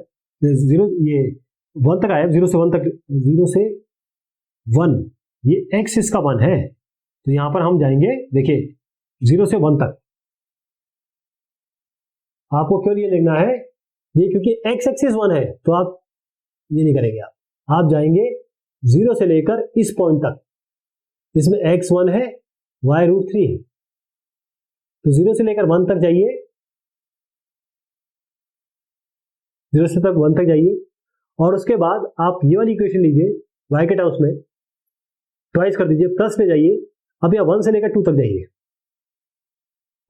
Speaker 1: 1 तक आया, 0 से 1 तक, 0 से 1, ये x इसका 1 है, तो यहां पर हम जाएंगे, देखिए 0 से 1 तक। आपको क्यों ये लिखना है, ये क्योंकि x एक्सिस 1 है, तो आप ये नहीं करेंगे, आप जाएंगे 0 से लेकर इस पॉइंट तक, इसमें x 1 है, y √3 है, तो 0 से लेकर 1 तक जाइए, 0 से तक 1 तक जाइए, और उसके बाद आप ये वाली इक्वेशन लीजिए y के टर्म्स में, ट्वाइस कर दीजिए, प्लस में जाइए, अब यहाँ 1 से लेकर 2 तक जाइए,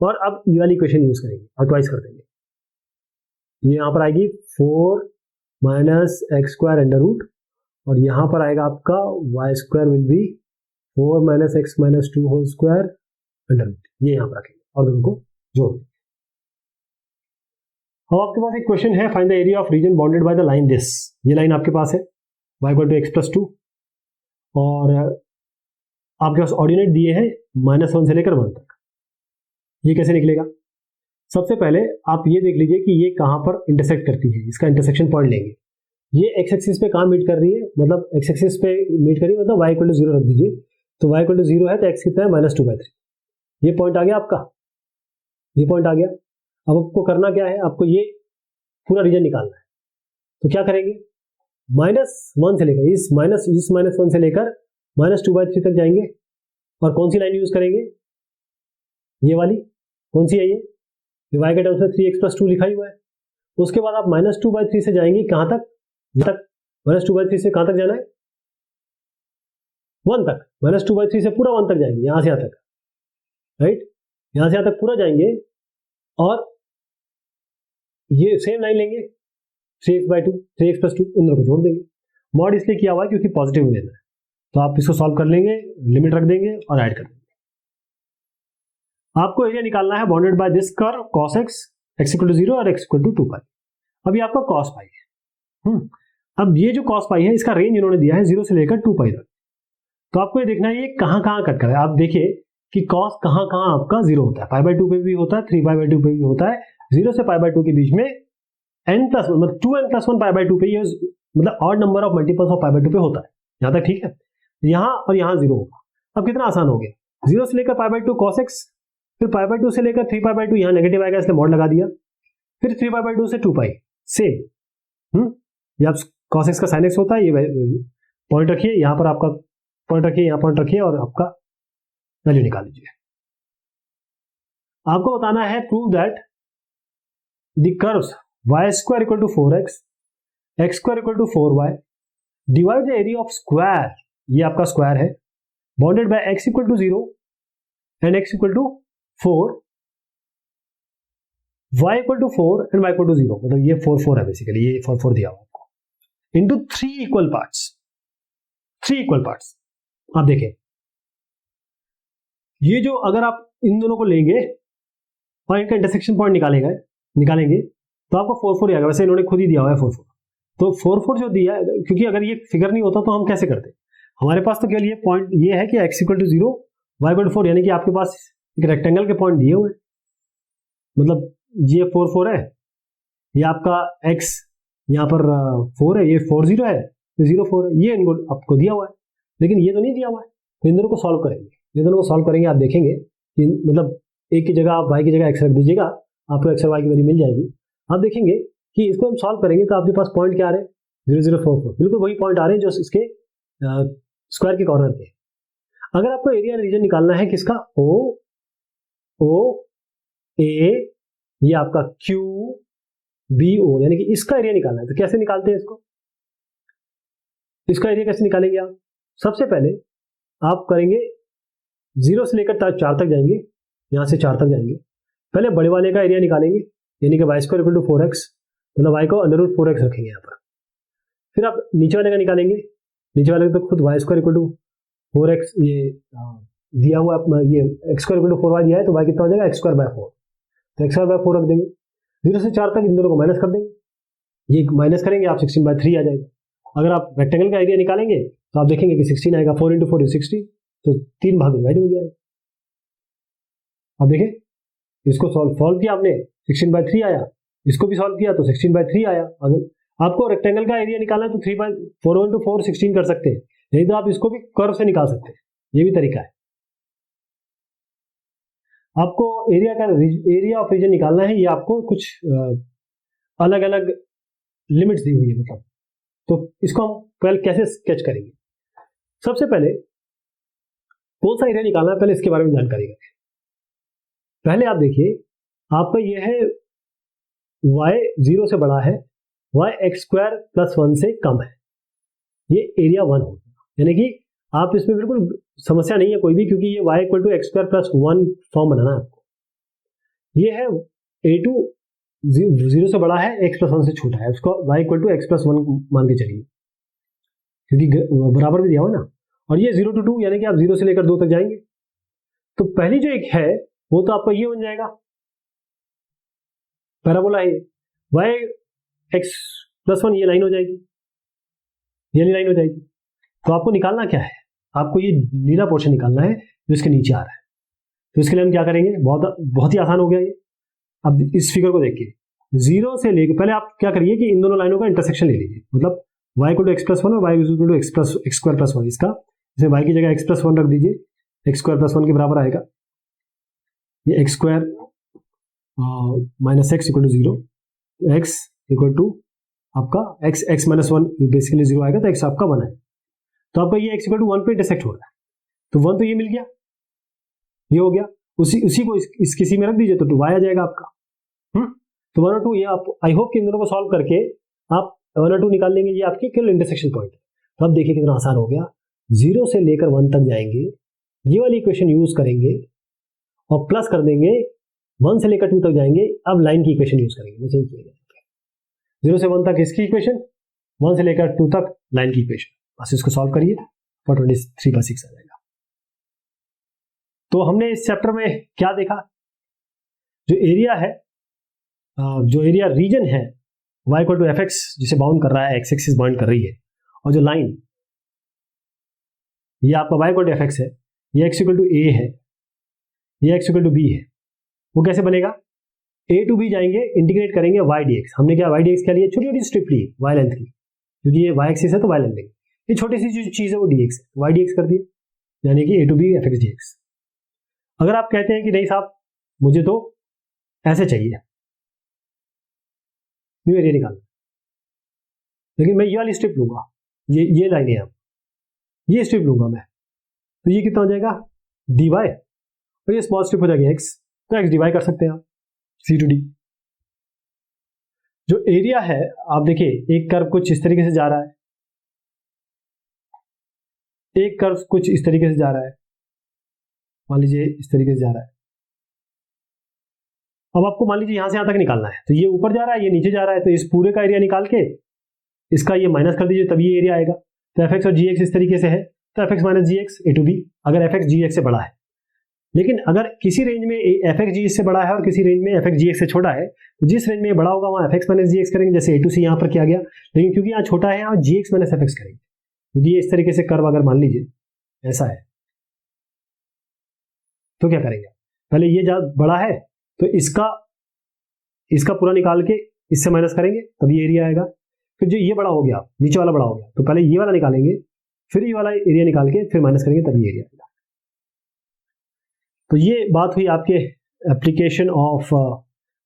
Speaker 1: और अब ये वाली इक्वेशन यूज करेंगे और ट्वाइस कर देंगे। ये यहाँ पर आएगी 4 - x²√, और यहाँ पर आएगा आपका y² will be 4 - x - 2 whole square √, ये यहाँ पर रखेंगे और दोनों को जोड़ देंगे। अब आपके पास एक क्वेश्चन है, find the area of region bounded by the line this. ये लाइन आपके पास है y = x + 2, और आपके पास ऑर्डिनेट दिए हैं -1 से लेकर 1 तक। ये कैसे निकलेगा? सबसे पहले आप ये देख लीजिए कि ये कहां पर इंटरसेक्ट करती है, इसका इंटरसेक्शन पॉइंट लेंगे। ये x एक्सिस पे कहां मीट कर रही है, मतलब x एक्सिस पे मीट कर रही है, मतलब y = 0 रख दीजिए, तो y = 0 है, तो x कितना है, -2/3। ये पॉइंट आ गया आपका, ये पॉइंट आ गया। अब आपको करना क्या है, आपको ये पूरा रीजन निकालना है। तो क्या करेंगे, -1 से लेकर इस -1 से लेकर -2/3 तक जाएंगे, और कौन सी लाइन यूज करेंगे, ये वाली। कौन सी है ये y के टर्म्स में 3x + 2 लिखा ही हुआ है। उसके बाद आप -2/3 से जाएंगे कहां तक, -2/3 से कहां तक जाना है, 1 तक। -2/3 से पूरा 1 तक जाएंगे, यहां से यहां तक, राइट, यहां से यहां तक पूरा जाएंगे, और ये सेम लाइन लेंगे 3x/2, 3x + 2, इन दोनों को जोड़ देंगे। मॉड इसलिए किया हुआ है क्योंकि पॉजिटिव में लेना है, तो आप इसको सॉल्व कर लेंगे, लिमिट रख देंगे और ऐड कर देंगे। आपको एरिया निकालना है bounded by this curve cos x, x = 0 और x = 2π। अब ये आपका cos π है। अब ये जो cos π है, इसका रेंज इन्होंने दिया है 0 से लेकर 2π तक। तो आपको ये देखना है ये कहां कहां कट कर रहा है। आप देखिए कि cos कहां कहां आपका 0 होता है, π/2 पे भी होता है, 3π/2 पे भी होता है, 0 से π/2 के बीच में n+1 मतलब 2n+1 π/2 पे, ये मतलब odd number of multiples of π/2 पे होता है। यहां तक ठीक है, यहां और यहां 0 होगा। अब कितना आसान हो गया, 0 से लेकर π/2 cos x, फिर π/2 से लेकर 3π/2, यहां नेगेटिव आएगा इसलिए मॉड लगा दिया, फिर 3π/2 से 2π, सेम। ये आप cos x का sin x होता है, ये पॉइंट रखिए, यहां पर आपका पॉइंट रखिए, यहां पॉइंट रखिए, और आपका वैल्यू निकाल लीजिए। आपको बताना है prove that the curves y² = 4x, x² = 4y, divide the area of square, ये आपका स्क्वायर है, bounded by x = 0 and x = 4, y = 4 and y = 0, मतलब ये 4 4 है बेसिकली, ये 4 4 दिया हुआ आपको, into 3 equal parts, 3 equal parts. आप देखें, ये जो अगर आप इन दोनों को लेंगे और इनका इंटरसेक्शन पॉइंट निकालेंगे तो आपको 4 4 आएगा। वैसे इन्होंने खुद ही दिया हुआ है 4 4, तो 4 4 जो दिया है, क्योंकि अगर ये फिगर नहीं होता तो हम कैसे करते, हमारे पास तो केवल ये पॉइंट ये है कि x = 0, y = 4, यानी कि आपके पास एक रेक्टेंगल के पॉइंट दिए हुए, मतलब ये 4 4 है, ये आपका x यहाँ पर 4 है, ये 4 0 है, ये 0 4 है, ये इनको आपको दिया हुआ है, लेकिन ये तो नहीं दिया हुआ है। तो इन दोनों को सॉल्व करेंगे, ये दोनों को सॉल्व करेंगे, आप देखेंगे कि मतलब एक की जगह आप y की जगह x रख दीजिएगा, आपको x और y की वैल्यू मिल जाएगी। आप देखेंगे कि इसको हम सॉल्व करेंगे तो आपके पास पॉइंट क्या आ रहे हैं, 0044, बिल्कुल वही पॉइंट आ रहे हैं जो इसके स्क्वायर के कॉर्नर पे। अगर आपको एरिया रीजन निकालना है किसका, ओ ए, ये आपका क्यू बी ओ, यानी कि इसका एरिया निकालना है, तो कैसे निकालते हैं इसका एरिया कैसे निकालेंगे आप, सबसे पहले आप करेंगे 0 से लेकर 4 तक जाएंगे, यहां से 4 तक जाएंगे, पहले बड़े वाले का एरिया निकालेंगे, यानी कि y² = 4x, मतलब y को √4x रखेंगे यहाँ पर। फिर आप नीचे वाले का निकालेंगे, नीचे वाले तो खुद y² = 4x, ये दिया हुआ ये x² = 4y दिया है, तो y कितना हो जाएगा x²/4, तो x²/4 रख देंगे। 0 से 4 तक इन दोनों को माइनस कर देंगे, ये माइनस करेंगे आप 16/3 आ जाएगा। अगर आप रेक्टेंगल का एरिया निकालेंगे तो आप देखेंगे कि 16 आएगा, 4 × 4 = 60, तो 3 भाग डिवाइड हो गया है। अब देखें इसको सॉल्व किया आपने, 16/3 आया, इसको भी सॉल्व किया तो 16/3 आया। अगर आपको रेक्टेंगल का एरिया निकालना है तो 4 × 4 16 कर सकते हैं, नहीं तो आप इसको भी कर्व से निकाल सकते हैं, ये भी तरीका है। आपको एरिया ऑफ रीजन निकालना है, ये आपको कुछ अलग अलग लिमिट्स दी हुई है, मतलब तो इसको हम पहले कैसे स्केच करेंगे। सबसे पहले कौन सा एरिया निकालना है पहले इसके बारे में जानकारी रखें। पहले आप देखिए आपका ये है y 0 से बड़ा है, y x² + 1 से कम है, ये एरिया 1 हो गया, यानी कि आप इसमें बिल्कुल समस्या नहीं है कोई भी, क्योंकि ये y = x² + 1 फॉर्म बनाना है आपको। ये है a2 0 से बड़ा है, x + 1 से छोटा है, उसको y = x + 1 मान के चलिए, क्योंकि बराबर भी दिया हुआ ना। और ये 0 to 2, यानी कि आप 0 से लेकर 2 तक जाएंगे, तो पहली जो एक है वो तो आपका ये बन जाएगा पैराबोला है, y x + 1 ये लाइन हो जाएगी, ये लाइन हो जाएगी। तो आपको निकालना क्या है, आपको ये नीला पोर्शन निकालना है जो इसके नीचे आ रहा है। तो इसके लिए हम क्या करेंगे, बहुत ही आसान हो गया ये। अब इस फिगर को देखिए, 0 से लेकर पहले आप क्या करिए कि इन दोनों लाइनों का इंटरसेक्शन ले लीजिए, मतलब y = x + 1 और y = x² + 1, इसका जैसे y की जगह x + 1 रख दीजिए, x² + 1 के बराबर आएगा, ये x² - x = 0, x = आपका x - 1 बेसिकली 0 आएगा, तो x आपका 1 है, तो आपका ये x = 1 पे इंटरसेक्ट हो रहा है, तो 1 तो ये मिल गया, ये हो गया, उसी को इस किसी में रख दीजिए तो 2 आ जाएगा आपका। तो 1 और 2 ये आप, आई होप कि इन दोनों को सॉल्व करके आप 1 और 2 निकाल लेंगे, ये आपके केवल इंटरसेक्शन पॉइंट है। तो अब देखिए कितना आसान हो गया, 0 से लेकर 1 तक जाएंगे, ये वाली इक्वेशन यूज करेंगे और प्लस कर देंगे, 1 से लेकर 2 तक जाएंगे, अब लाइन की इक्वेशन यूज करेंगे, वैसे ही किया 0 से 1 तक इसकी इक्वेशन, 1 से लेकर 2 तक लाइन की इक्वेशन, बस इसको सॉल्व करिए तो 23/6 आ जाएगा। तो हमने इस चैप्टर में क्या देखा, जो एरिया है, जो एरिया रीजन है y = fx जिसे बाउंड कर रहा है, x एक्सिस बाउंड कर रही है, और जो लाइन ये आपका y = fx है, ये x = a है, ये x = b है, वो कैसे बनेगा, a to b जाएंगे, इंटीग्रेट करेंगे y dx, हमने क्या y dx क्या लिया, छोटी छोटी स्ट्रिप ली y लेंथ की, क्योंकि ये y एक्सिस है तो y लेंथ लेंगे, ये छोटी सी जो चीज है वो dx है, y dx कर दिया, यानी कि a to b fx dx। अगर आप कहते हैं कि नहीं साहब मुझे तो ऐसे चाहिए, न्यू एरिया निकालना, लेकिन मैं ये वाली स्ट्रिप लूंगा, ये लाइन है, ये स्ट्रिप लूंगा मैं, तो ये कितना हो जाएगा dy, तो ये स्मॉल स्ट्रिप हो जाएगी x, तो x dy कर सकते हैं आप, c to d। जो एरिया है आप देखिए, एक कर्व कुछ इस तरीके से जा रहा है, एक कर्व कुछ इस तरीके से जा रहा है, मान लीजिए इस तरीके से जा रहा है। अब आपको मान लीजिए यहां से यहां तक निकालना है, तो ये ऊपर जा रहा है, ये नीचे जा रहा है, तो इस पूरे का एरिया निकाल के इसका ये माइनस कर दीजिए, तभी ये एरिया आएगा। तो fx और gx इस तरीके से है, तो fx - gx a to b, अगर fx gx से बड़ा है। लेकिन अगर किसी रेंज में fx gx से बड़ा है और किसी रेंज में fx gx से छोटा है, तो जिस रेंज में बड़ा होगा वहां fx - gx करेंगे, जैसे a to c यहाँ पर किया गया, लेकिन क्योंकि यहाँ छोटा है यहाँ gx - fx करेंगे, क्योंकि ये इस तरीके से कर्व अगर मान लीजिए ऐसा है, तो क्या करेंगे, पहले ये बड़ा है तो इसका पूरा निकाल के इससे माइनस करेंगे, तभी ये एरिया आएगा। फिर जो ये बड़ा हो गया, नीचे वाला बड़ा हो गया, तो पहले ये वाला निकालेंगे, फिर ये वाला एरिया निकाल के फिर माइनस करेंगे, तभी एरिया आएगा। तो ये बात हुई आपके एप्लीकेशन ऑफ,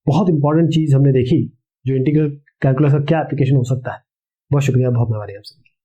Speaker 1: बहुत इंपॉर्टेंट चीज हमने देखी जो इंटीग्रल कैलकुलस का क्या एप्लीकेशन हो सकता है। बहुत शुक्रिया, बहुत मेहरबानी आपसे।